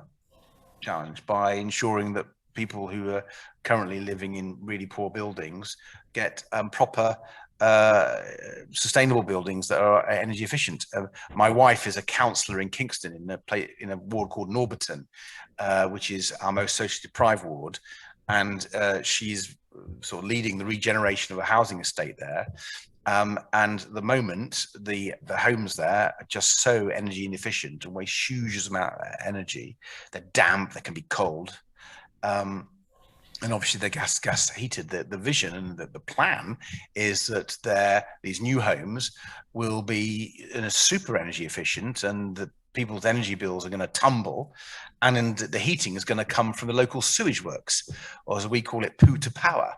challenge, by ensuring that people who are currently living in really poor buildings get proper sustainable buildings that are energy efficient. My wife is a councillor in Kingston in a ward called Norberton, which is our most socially deprived ward, and she's sort of leading the regeneration of a housing estate there. And at the moment, the homes there are just so energy inefficient and waste huge amount of energy. They're damp, they can be cold. And obviously they're gas heated. The vision and the plan is that these new homes will be super energy efficient, and that people's energy bills are going to tumble, and then the heating is going to come from the local sewage works, or as we call it, poo to power.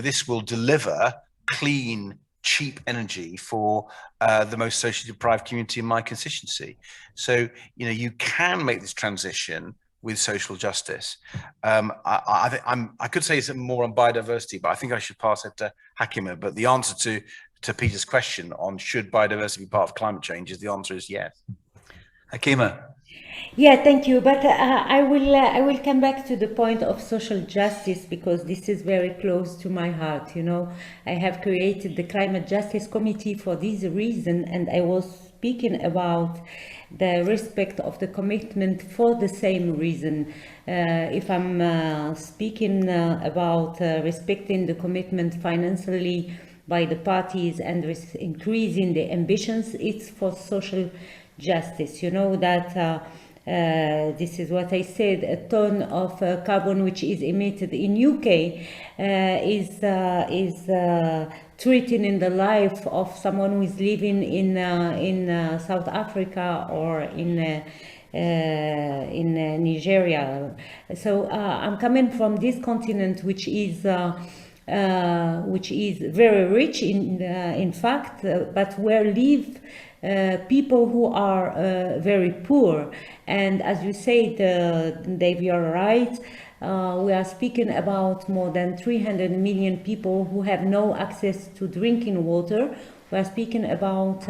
This will deliver clean, cheap energy for the most socially deprived community in my constituency. So, you can make this transition with social justice. I could say something more on biodiversity, but I think I should pass it to Hakima. But the answer to Peter's question on should biodiversity be part of climate change is the answer is yes. Hakima. Yeah, thank you. But I will come back to the point of social justice, because this is very close to my heart. I have created the Climate Justice Committee for this reason, and I was speaking about the respect of the commitment for the same reason. If I'm speaking about respecting the commitment financially by the parties and increasing the ambitions, it's for social justice. That this is what I said, a ton of carbon which is emitted in UK is threatening the life of someone who is living in South Africa or in Nigeria. So I'm coming from this continent, which is very rich in fact, but where live people who are very poor. And as you said, Dave, you're right. We are speaking about more than 300 million people who have no access to drinking water. We are speaking about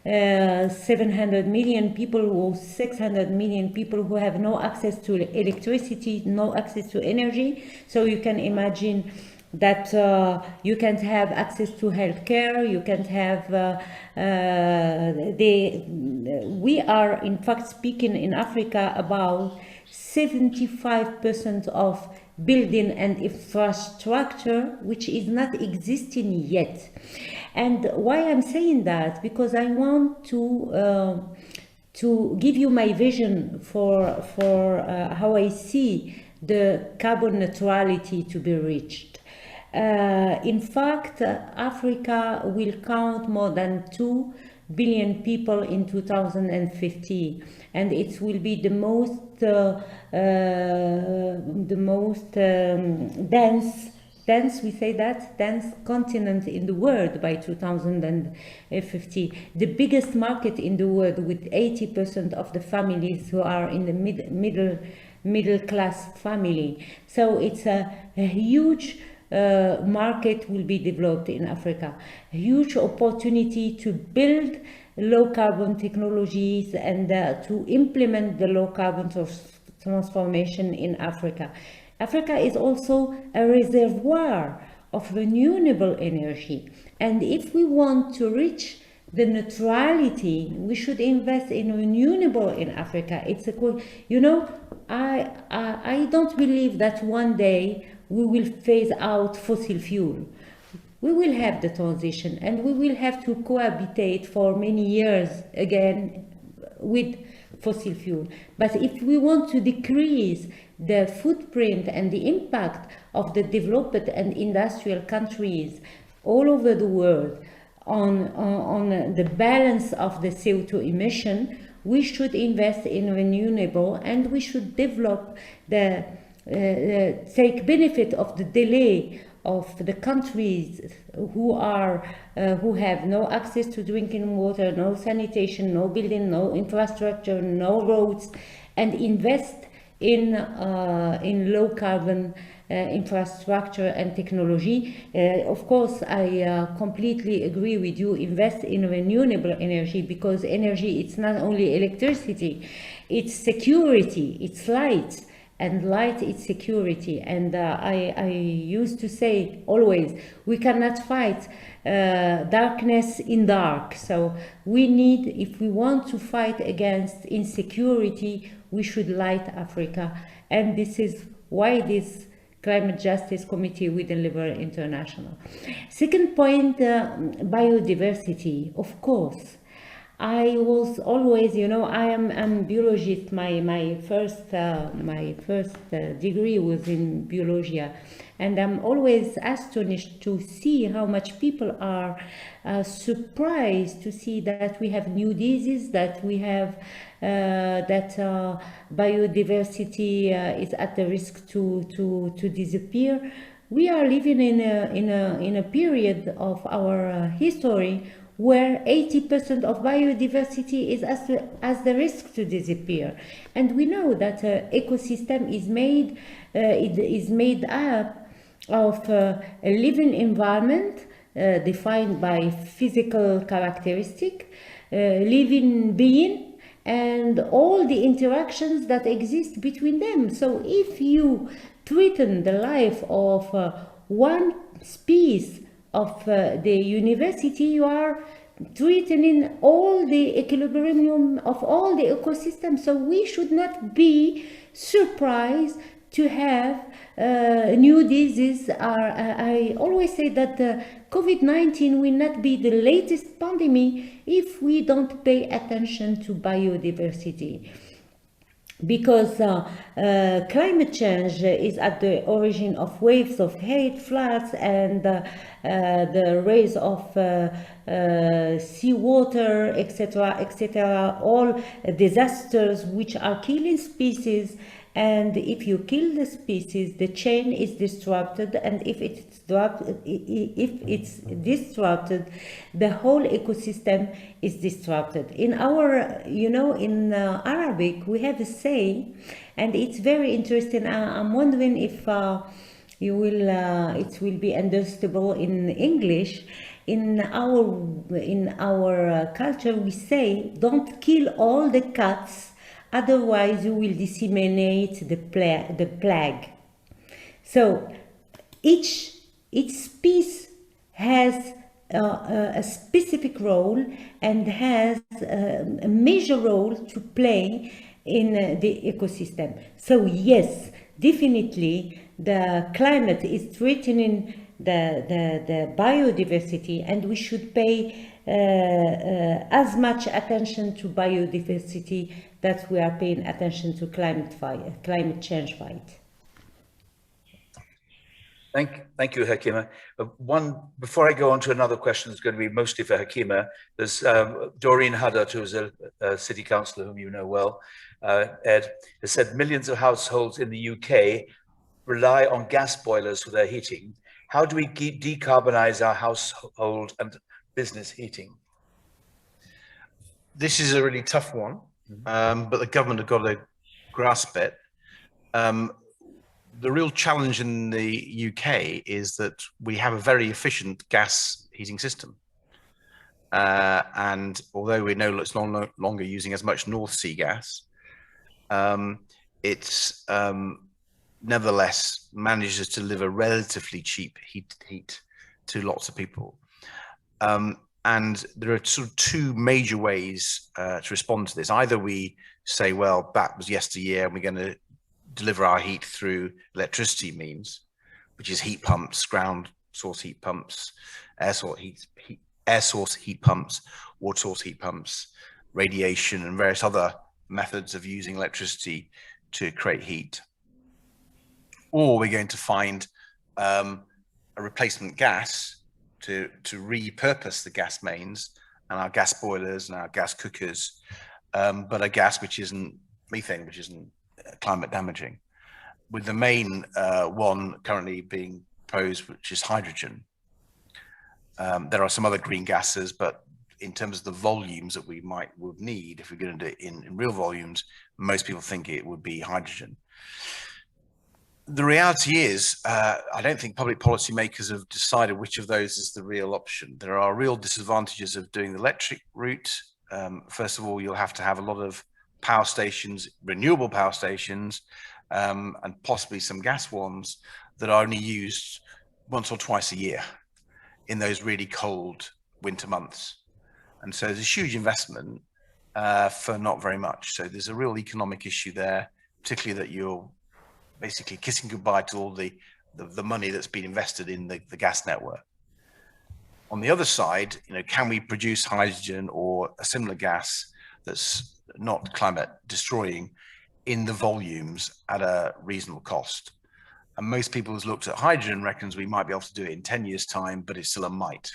700 million people or 600 million people who have no access to electricity, no access to energy. So you can imagine that you can't have access to healthcare, you can't have, we are in fact speaking in Africa about 75% of building and infrastructure which is not existing yet. And why I'm saying that? Because I want to give you my vision for how I see the carbon neutrality to be reached. In fact, Africa will count more than 2 billion people in 2050, and it will be the most dense continent in the world by 2050. The biggest market in the world, with 80% of the families who are in the middle class family. So it's a huge market will be developed in Africa. A huge opportunity to build low carbon technologies and to implement the low carbon transformation in Africa. Africa is also a reservoir of renewable energy. And if we want to reach the neutrality, we should invest in renewable in Africa. It's I don't believe that one day we will phase out fossil fuel. We will have the transition, and we will have to cohabitate for many years again with fossil fuel. But if we want to decrease the footprint and the impact of the developed and industrial countries all over the world on the balance of the CO2 emission, we should invest in renewable, and we should develop take benefit of the delay of the countries who have no access to drinking water, no sanitation, no building, no infrastructure, no roads, and invest in low carbon infrastructure and technology. Of course, I completely agree with you. Invest in renewable energy, because energy, it's not only electricity, it's security, it's light. And light is security. And I used to say always, we cannot fight darkness in dark. So we need, if we want to fight against insecurity, we should light Africa. And this is why this Climate Justice Committee will deliver international. Second point, biodiversity. Of course, I was always, you know, I'm biologist. My first degree was in biology, and I'm always astonished to see how much people are surprised to see that we have new diseases, that we have that biodiversity is at the risk to disappear. We are living in a period of our history where 80% of biodiversity is as the risk to disappear. And we know that ecosystem is made, it is made up of a living environment defined by physical characteristic, living being, and all the interactions that exist between them. So if you threaten the life of one species of the university, you are threatening all the equilibrium of all the ecosystem. So we should not be surprised to have new diseases. I always say that COVID-19 will not be the latest pandemic if we don't pay attention to biodiversity. Because climate change is at the origin of waves of hate, floods, and the rise of seawater, etc., all disasters which are killing species. And if you kill the species, the chain is disrupted, and if it's disrupted, the whole ecosystem is disrupted. In our, you know, in Arabic, we have a saying, and it's very interesting. I'm wondering if you will, it will be understandable in English. In our culture, we say, "Don't kill all the cats, otherwise you will disseminate the plague." So each species has a specific role and has a major role to play in the ecosystem. So yes, definitely the climate is threatening the biodiversity, and we should pay as much attention to biodiversity that we are paying attention to climate change fight. Thank you, Hakima. Before I go on to another question that's going to be mostly for Hakima, there's Doreen Haddad, who is a city councillor whom you know well, Ed, has said millions of households in the UK rely on gas boilers for their heating. How do we decarbonize our household and business heating? This is a really tough one, but the government have got to grasp it. The real challenge in the UK is that we have a very efficient gas heating system. And although we know it's no longer using as much North Sea gas, it's nevertheless manages to deliver relatively cheap heat to lots of people. And there are sort of two major ways to respond to this. Either we say, well, that was yesteryear and we're going to deliver our heat through electricity means, which is heat pumps, ground source heat pumps, air source heat pumps, water source heat pumps, radiation, and various other methods of using electricity to create heat. Or we're going to find a replacement gas to repurpose the gas mains and our gas boilers and our gas cookers, but a gas which isn't methane, which isn't climate damaging, with the main one currently being proposed, which is hydrogen. There are some other green gases, but in terms of the volumes that we would need, if we're going to do it in real volumes, most people think it would be hydrogen. The reality is, I don't think public policy makers have decided which of those is the real option. There are real disadvantages of doing the electric route. First of all, you'll have to have a lot of power stations, renewable power stations, and possibly some gas ones that are only used once or twice a year in those really cold winter months. And so there's a huge investment for not very much. So there's a real economic issue there, particularly that you're basically kissing goodbye to all the money that's been invested in the gas network. On the other side, can we produce hydrogen or a similar gas that's not climate destroying in the volumes at a reasonable cost? And most people who's looked at hydrogen reckons we might be able to do it in 10 years' time, but it's still a might.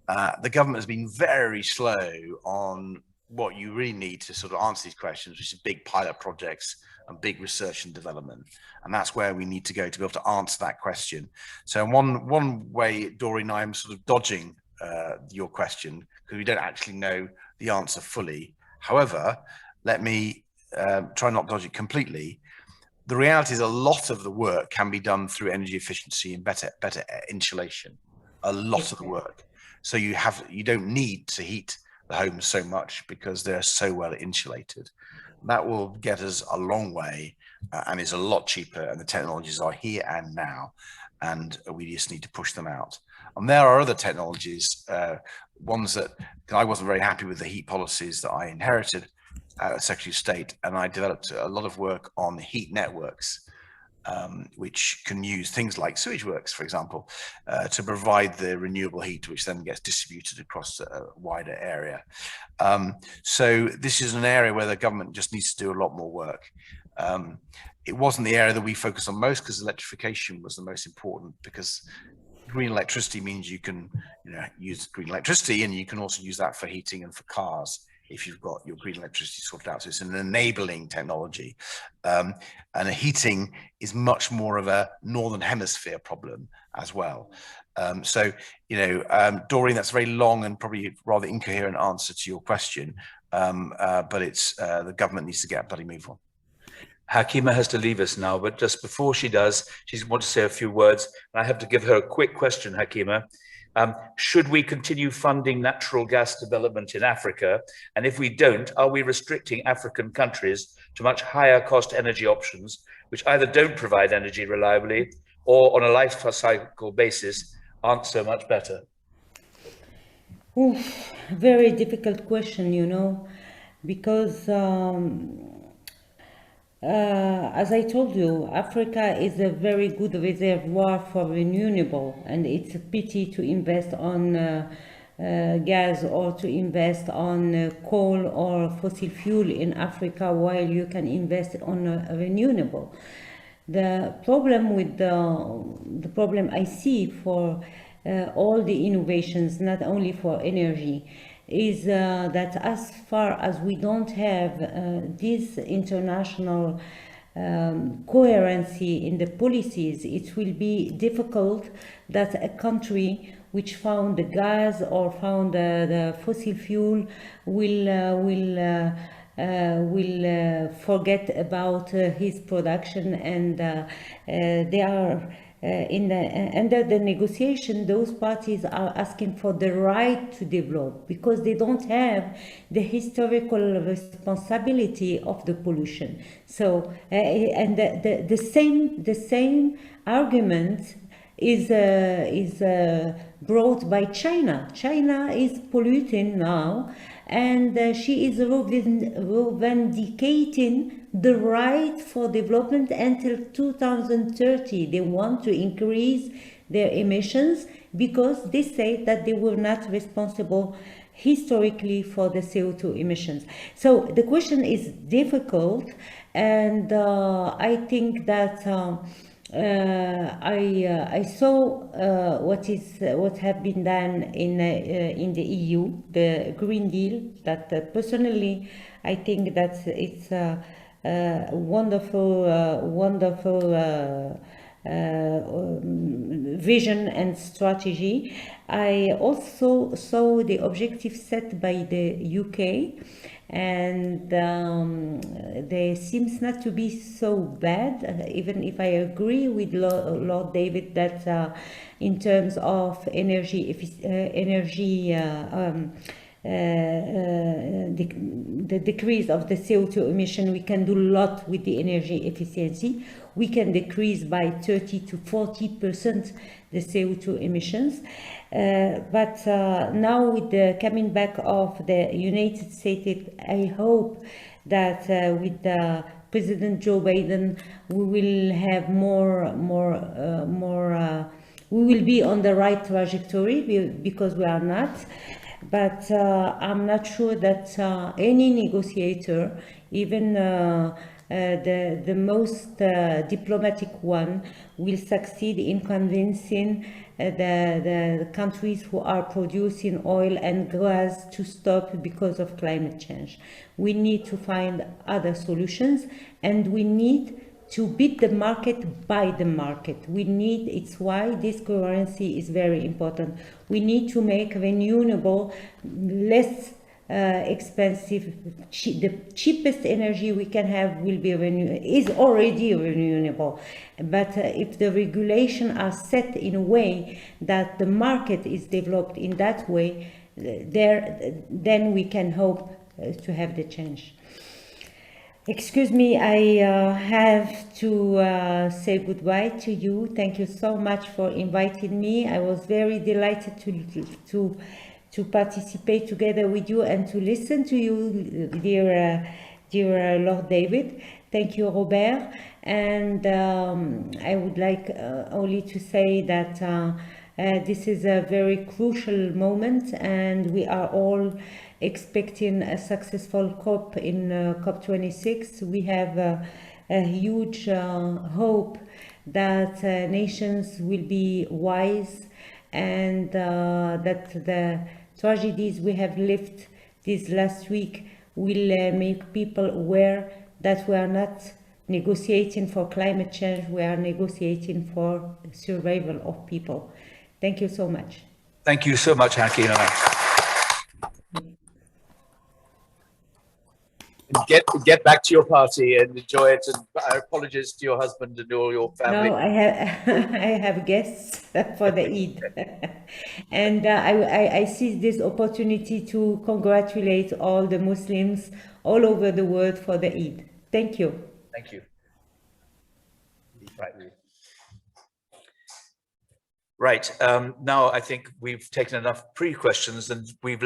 The government has been very slow on what you really need to sort of answer these questions, which is big pilot projects and big research and development. And that's where we need to go to be able to answer that question. So one way, Doreen, I'm sort of dodging your question because we don't actually know the answer fully. However, let me try not to dodge it completely. The reality is a lot of the work can be done through energy efficiency and better insulation, a lot of the work. So you don't need to heat the homes so much because they're so well insulated. That will get us a long way and is a lot cheaper, and the technologies are here and now, and we just need to push them out. And there are other technologies, ones that I wasn't very happy with the heat policies that I inherited as Secretary of State, and I developed a lot of work on heat networks, which can use things like sewage works, for example, to provide the renewable heat, which then gets distributed across a wider area. So this is an area where the government just needs to do a lot more work. It wasn't the area that we focused on most because electrification was the most important, because green electricity means you can use green electricity, and you can also use that for heating and for cars if you've got your green electricity sorted out. So it's an enabling technology. And heating is much more of a Northern Hemisphere problem as well. Doreen, that's a very long and probably rather incoherent answer to your question, but it's the government needs to get a bloody move on. Hakima has to leave us now, but just before she does, she wants to say a few words. And I have to give her a quick question, Hakima. Should we continue funding natural gas development in Africa? And if we don't, are we restricting African countries to much higher cost energy options, which either don't provide energy reliably or on a life cycle basis aren't so much better? Oof, very difficult question, because as I told you, Africa is a very good reservoir for renewable, and it's a pity to invest on gas or to invest on coal or fossil fuel in Africa while you can invest on renewable. The problem with the problem I see for all the innovations, not only for energy, is that as far as we don't have this international coherency in the policies, it will be difficult that a country which found the gas or found the fossil fuel will forget about his production, and they are under the negotiation, those parties are asking for the right to develop because they don't have the historical responsibility of the pollution. So, and the same argument is brought by China. China is polluting now, and she is revendicating the right for development until 2030. They want to increase their emissions because they say that they were not responsible historically for the CO2 emissions. So the question is difficult, and I think that I saw what have been done in the EU, the Green Deal. That personally, I think that it's a wonderful vision and strategy. I also saw the objectives set by the UK, and they seems not to be so bad, even if I agree with Lord David that in terms of energy the decrease of the CO2 emission, we can do a lot with the energy efficiency. We can decrease by 30 to 40% the CO2 emissions. But now with the coming back of the United States, I hope that with President Joe Biden, we will have more we will be on the right trajectory because we are not. But I'm not sure that any negotiator, even the most diplomatic one, will succeed in convincing the countries who are producing oil and gas to stop because of climate change. We need to find other solutions, and we need to beat the market by the market. It's why this currency is very important. We need to make renewable less expensive. The cheapest energy we can have is already renewable. But if the regulations are set in a way that the market is developed in that way, then we can hope to have the change. Excuse me, I have to say goodbye to you. Thank you so much for inviting me. I was very delighted to participate together with you and to listen to you, dear Lord David. Thank you, Robert. And I would like only to say that this is a very crucial moment, and we are all expecting a successful COP in COP26. We have a huge hope that nations will be wise, and that the tragedies we have lived this last week will make people aware that we are not negotiating for climate change, we are negotiating for survival of people. Thank you so much. Thank you so much, Hakima. Get back to your party and enjoy it. And apologies to your husband and all your family. No, I have guests for the Eid, and I see this opportunity to congratulate all the Muslims all over the world for the Eid. Thank you. Thank you. Right. Right. Now I think we've taken enough pre-questions, and we've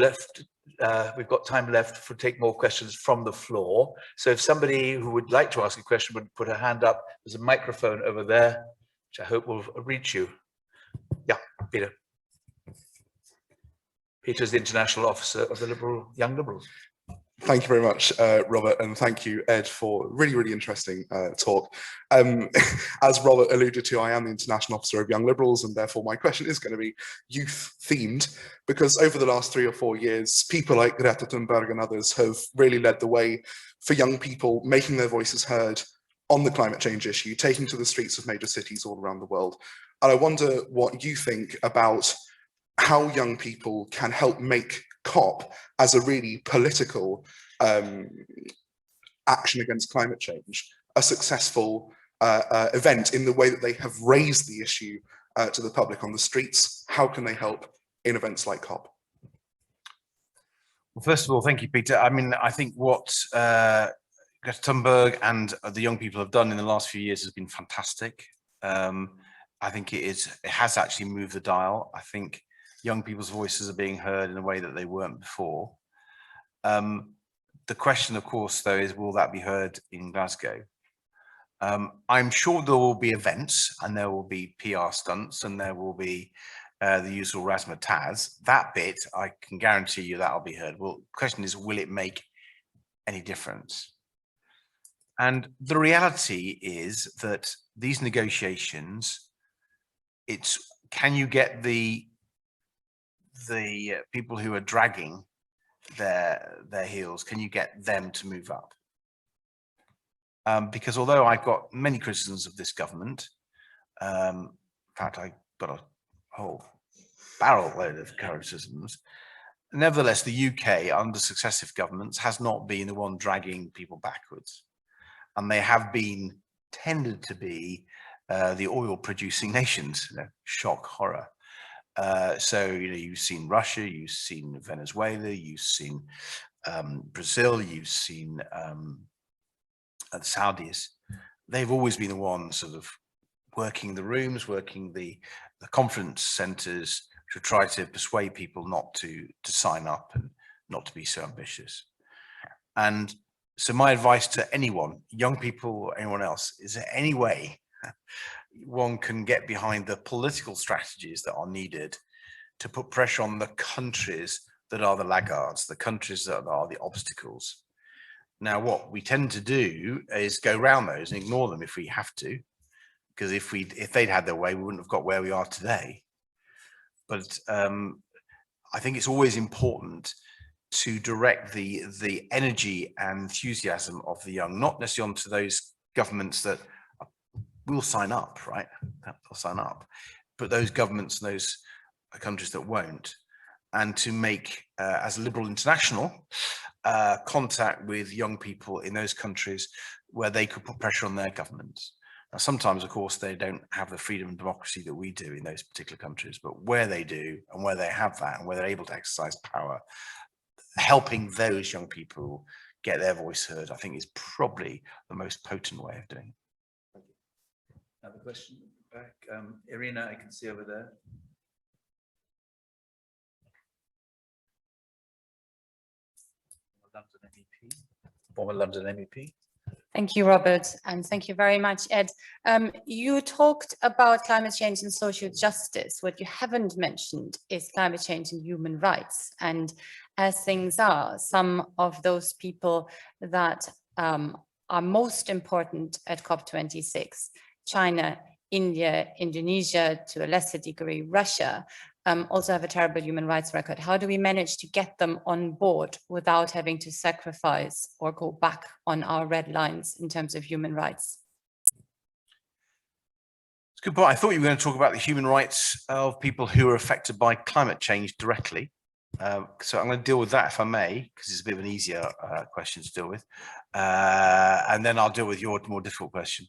got time left to take more questions from the floor. So if somebody who would like to ask a question would put a hand up, there's a microphone over there, which I hope will reach you. Yeah, Peter. Peter's the International Officer of the Young Liberals. Thank you very much, Robert, and thank you, Ed, for a really, really interesting talk. As Robert alluded to, I am the International Officer of Young Liberals, and therefore my question is going to be youth-themed, because over the last 3 or 4 years, people like Greta Thunberg and others have really led the way for young people making their voices heard on the climate change issue, taking to the streets of major cities all around the world. And I wonder what you think about how young people can help make COP as a really political action against climate change a successful event in the way that they have raised the issue to the public on the streets. How can they help in events like COP? Well, first of all, thank you, Peter. I mean, I think what Greta Thunberg and the young people have done in the last few years has been fantastic. I think it has actually moved the dial. I think young people's voices are being heard in a way that they weren't before. The question, of course, though, is will that be heard in Glasgow? I'm sure there will be events, and there will be PR stunts, and there will be the usual razzmatazz. That bit, I can guarantee you that'll be heard. Well, the question is, will it make any difference? And the reality is that these negotiations, can you get the people who are dragging their heels, can you get them to move up? Because although I've got many criticisms of this government, in fact, I got a whole barrel load of criticisms, nevertheless, the UK under successive governments has not been the one dragging people backwards. And they have tended to be the oil producing nations, shock, horror. So, you've seen Russia, you've seen Venezuela, you've seen Brazil, you've seen the Saudis. They've always been the ones sort of working the rooms, working the conference centers to try to persuade people not to sign up and not to be so ambitious. And so my advice to anyone, young people or anyone else, is there any way one can get behind the political strategies that are needed to put pressure on the countries that are the laggards, the countries that are the obstacles. Now, what we tend to do is go around those and ignore them if we have to, because if they'd had their way, we wouldn't have got where we are today. But I think it's always important to direct the energy and enthusiasm of the young, not necessarily onto those governments that will sign up, right? They'll sign up, but those governments and those countries that won't, and to make, as a Liberal International, contact with young people in those countries where they could put pressure on their governments. Now, sometimes, of course, they don't have the freedom and democracy that we do in those particular countries, but where they do and where they have that and where they're able to exercise power, helping those young people get their voice heard, I think is probably the most potent way of doing it. Another question back. Irina, I can see over there. London MEP, former London MEP. Thank you, Robert, and thank you very much, Ed. You talked about climate change and social justice. What you haven't mentioned is climate change and human rights. And as things are, some of those people that are most important at COP26, China, India, Indonesia, to a lesser degree, Russia, also have a terrible human rights record. How do we manage to get them on board without having to sacrifice or go back on our red lines in terms of human rights? It's a good point. I thought you were going to talk about the human rights of people who are affected by climate change directly. So I'm going to deal with that if I may, because it's a bit of an easier question to deal with. And then I'll deal with your more difficult question.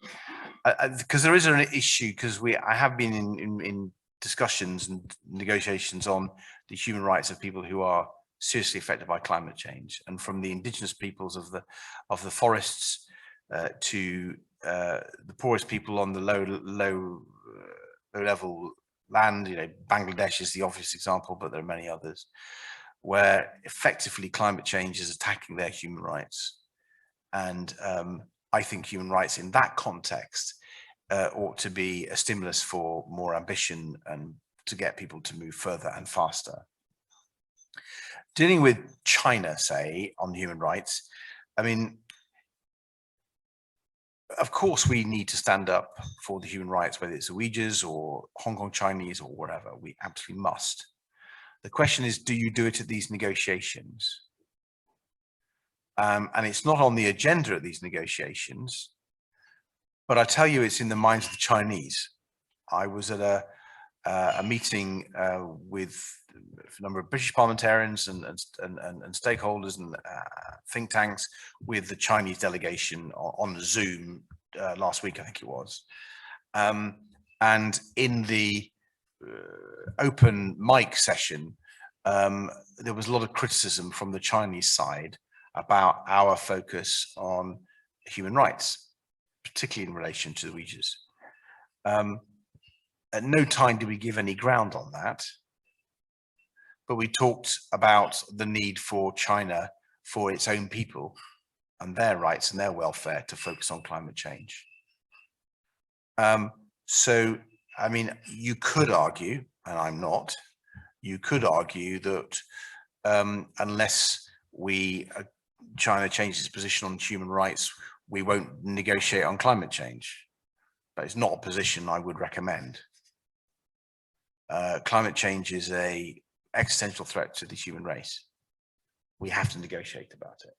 Because there is an issue, because I have been in discussions and negotiations on the human rights of people who are seriously affected by climate change, and from the indigenous peoples of the forests to the poorest people on the low level land. You know, Bangladesh is the obvious example, but there are many others where effectively climate change is attacking their human rights. And I think human rights in that context ought to be a stimulus for more ambition and to get people to move further and faster. Dealing with China, say, on human rights, I mean, of course, we need to stand up for the human rights, whether it's the Uyghurs or Hong Kong Chinese or whatever. We absolutely must. The question is, do you do it at these negotiations? And it's not on the agenda at these negotiations, but I tell you, it's in the minds of the Chinese. I was at a meeting with a number of British parliamentarians and stakeholders and think tanks with the Chinese delegation on Zoom last week, I think it was. And in the open mic session, there was a lot of criticism from the Chinese side about our focus on human rights, particularly in relation to the Uyghurs. At no time did we give any ground on that, but we talked about the need for China, for its own people and their rights and their welfare, to focus on climate change. So, I mean, you could argue, and I'm not, you could argue that unless China changes its position on human rights, we won't negotiate on climate change. But it's not a position I would recommend. Climate change is an existential threat to the human race. We have to negotiate about it.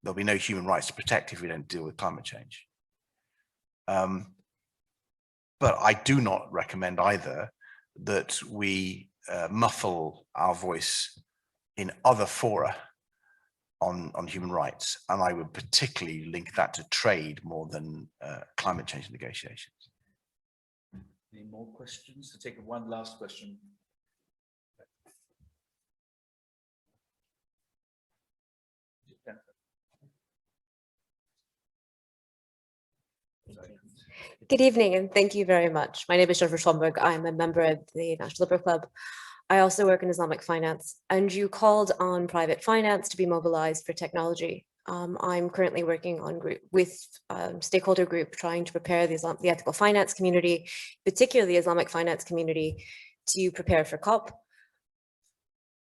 There'll be no human rights to protect if we don't deal with climate change. But I do not recommend either that we muffle our voice in other fora on human rights. And I would particularly link that to trade more than climate change negotiations. Any more questions? To take one last question. Good evening, and thank you very much. My name is Jennifer Schomburg. I'm a member of the National Liberal Club. I also work in Islamic finance, and you called on private finance to be mobilized for technology. I'm currently working on with stakeholder group trying to prepare the ethical finance community, particularly the Islamic finance community, to prepare for COP.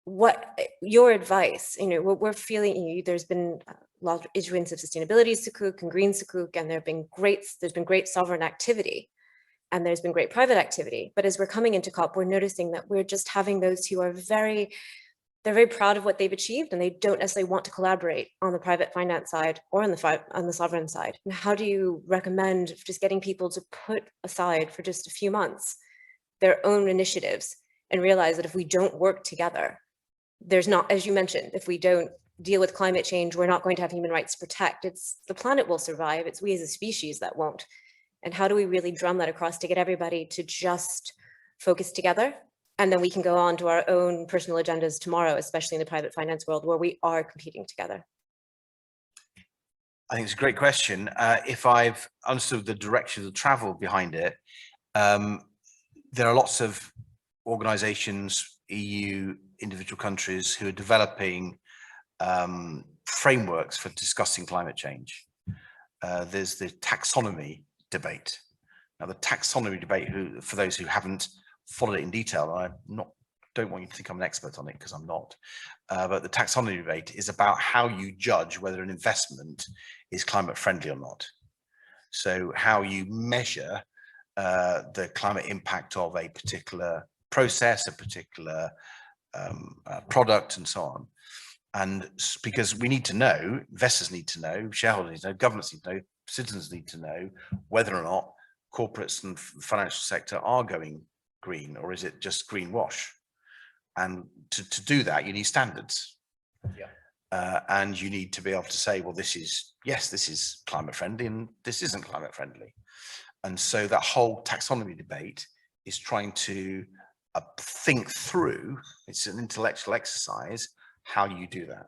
What your advice, what we're feeling, there's been a lot of issuance of sustainability sukuk and green sukuk, and there's been great sovereign activity, and there's been great private activity. But as we're coming into COP, we're noticing that we're just having those who are they're very proud of what they've achieved, and they don't necessarily want to collaborate on the private finance side or on the sovereign side. And how do you recommend just getting people to put aside for just a few months their own initiatives and realize that if we don't work together, there's not, as you mentioned, if we don't deal with climate change, we're not going to have human rights to protect. The planet will survive. It's we as a species that won't. And how do we really drum that across to get everybody to just focus together? And then we can go on to our own personal agendas tomorrow, especially in the private finance world where we are competing together. I think it's a great question. If I've understood the direction of travel behind it, there are lots of organizations, EU, individual countries who are developing frameworks for discussing climate change. There's the Taxonomy Debate. Now, the Taxonomy Debate, for those who haven't followed it in detail, I don't want you to think I'm an expert on it because I'm not, but the Taxonomy Debate is about how you judge whether an investment is climate friendly or not. So how you measure the climate impact of a particular process, a particular product, and so on. And because we need to know, investors need to know, shareholders need to know, governments need to know, citizens need to know whether or not corporates and financial sector are going green, or is it just greenwash? And to do that, you need standards. Yeah. And you need to be able to say, well, this is climate friendly and this isn't climate friendly. And so that whole taxonomy debate is trying to think through, it's an intellectual exercise, how you do that.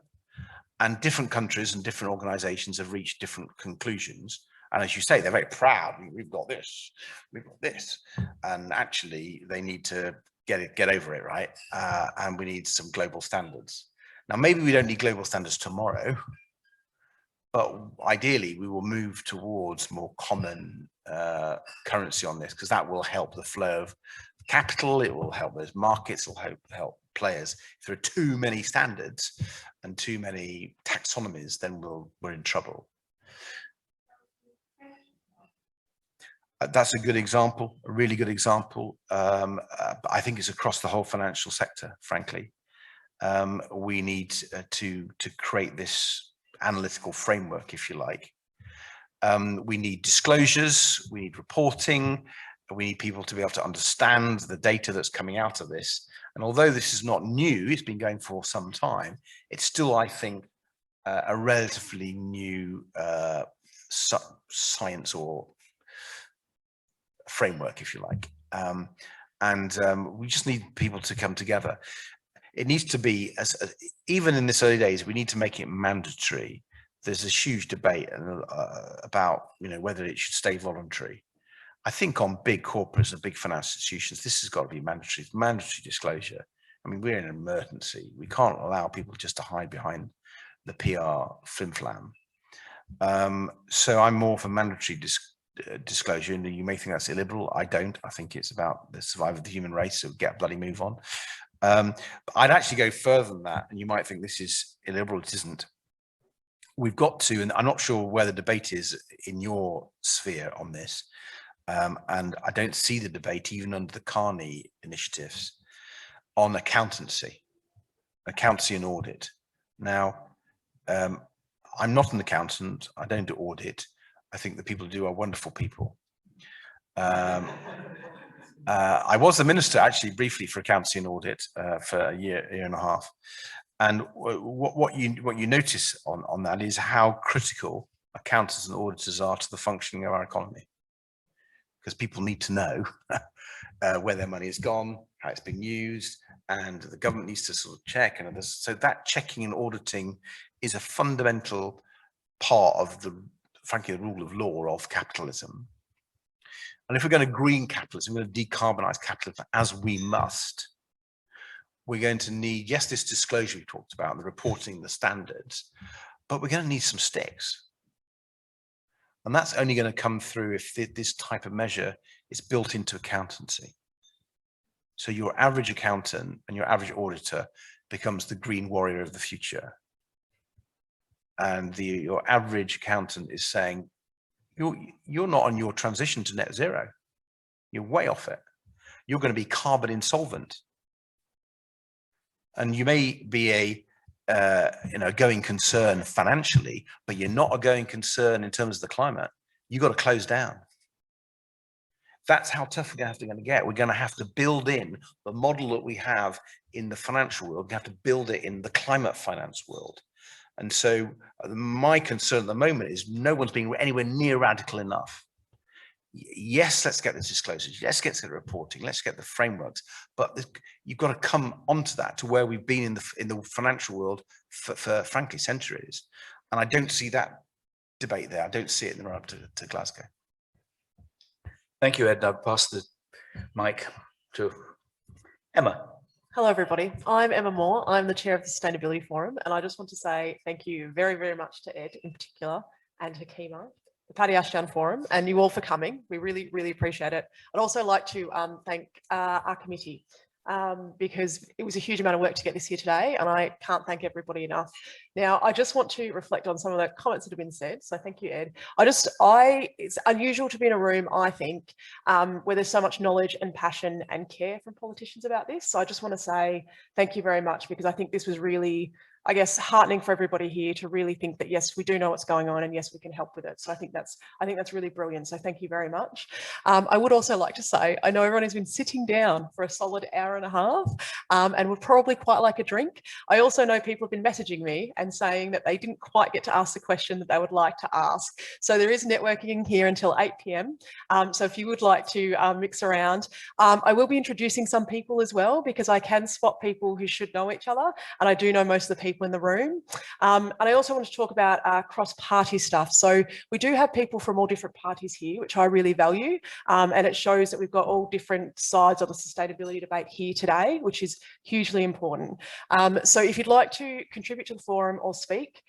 And different countries and different organizations have reached different conclusions. And as you say, they're very proud. We've got this, and actually they need to get over it, right? And we need some global standards. Now, maybe we don't need global standards tomorrow, but ideally we will move towards more common currency on this, because that will help the flow of capital, it will help those markets, it will help players. If there are too many standards and too many taxonomies, then we're in trouble. That's a good example, a really good example. I think it's across the whole financial sector, frankly. We need to create this analytical framework, if you like. We need disclosures, we need reporting, we need people to be able to understand the data that's coming out of this. And although this is not new, it's been going for some time, it's still, I think, a relatively new science or framework, if you like. We just need people to come together. It needs to be, even in this early days, we need to make it mandatory. There's a huge debate about whether it should stay voluntary. I think on big corporates and big financial institutions, this has got to be mandatory disclosure. I mean, we're in an emergency. We can't allow people just to hide behind the PR flim-flam. So I'm more for mandatory disclosure, and you may think that's illiberal. I don't. I think it's about the survival of the human race, so get a bloody move on. But I'd actually go further than that, and you might think this is illiberal. It isn't. We've got to, and I'm not sure where the debate is in your sphere on this, and I don't see the debate even under the Carney initiatives on accountancy and audit. Now, I'm not an accountant. I don't do audit. I think the people who do are wonderful people. I was the minister actually briefly for accountancy and audit for a year and a half. And what you notice on that is how critical accountants and auditors are to the functioning of our economy. Because people need to know where their money has gone, how it's been used, and the government needs to sort of check. And so that checking and auditing is a fundamental part of frankly, the rule of law of capitalism. And if we're going to green capitalism, we're going to decarbonize capitalism as we must, we're going to need, yes, this disclosure we talked about, the reporting, the standards, but we're going to need some sticks. And that's only going to come through if this type of measure is built into accountancy. So your average accountant and your average auditor becomes the green warrior of the future. And your average accountant is saying, you're not on your transition to net zero. You're way off it. You're going to be carbon insolvent. And you may be a going concern financially, but you're not a going concern in terms of the climate. You've got to close down. That's how tough we're going to get. We're going to have to build in the model that we have in the financial world. We have to build it in the climate finance world. And so my concern at the moment is no one's being anywhere near radical enough. Yes, let's get the disclosures. Let's get the reporting. Let's get the frameworks. But you've got to come onto that to where we've been in the financial world for frankly centuries. And I don't see that debate there. I don't see it in the run-up to Glasgow. Thank you, Ed. I'll pass the mic to Emma. Hello, everybody. I'm Emma Moore. I'm the chair of the Sustainability Forum, and I just want to say thank you very, very much to Ed in particular and Hakima, the Paddy Ashdown Forum, and you all for coming. We really, really appreciate it. I'd also like to thank our committee because it was a huge amount of work to get this here today, and I can't thank everybody enough. Now, I just want to reflect on some of the comments that have been said. So thank you, Ed. It's unusual to be in a room, I think, where there's so much knowledge and passion and care from politicians about this. So I just want to say thank you very much, because I think this was really, I guess, heartening for everybody here to really think that, yes, we do know what's going on and yes, we can help with it. So I think that's really brilliant. So thank you very much. I would also like to say, I know everyone has been sitting down for a solid hour and a half and would probably quite like a drink. I also know people have been messaging me and saying that they didn't quite get to ask the question that they would like to ask. So there is networking here until 8 p.m. So if you would like to mix around, I will be introducing some people as well, because I can spot people who should know each other. And I do know most of the people in the room. And I also want to talk about cross-party stuff. So we do have people from all different parties here, which I really value. And it shows that we've got all different sides of the sustainability debate here today, which is hugely important. So if you'd like to contribute to the forum or speak,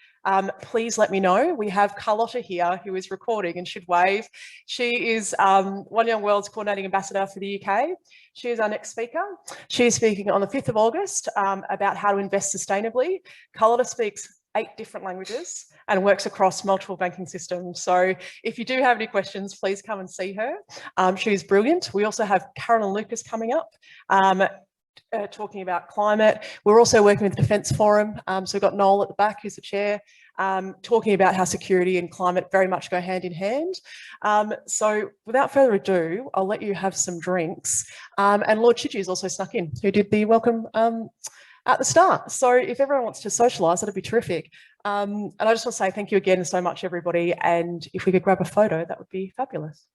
please let me know. We have Carlotta here who is recording and should wave. She is One Young World's coordinating ambassador for the UK. She is our next speaker. She is speaking on the 5th of August about how to invest sustainably. Carlotta speaks 8 different languages and works across multiple banking systems. So if you do have any questions, please come and see her. She's brilliant. We also have Carolyn Lucas coming up. Talking about climate. We're also working with the Defence Forum. So we've got Noel at the back, who's the chair, talking about how security and climate very much go hand in hand. So without further ado, I'll let you have some drinks. And Lord Chiju's also snuck in, who did the welcome at the start. So if everyone wants to socialise, that'd be terrific. And I just want to say thank you again so much, everybody. And if we could grab a photo, that would be fabulous.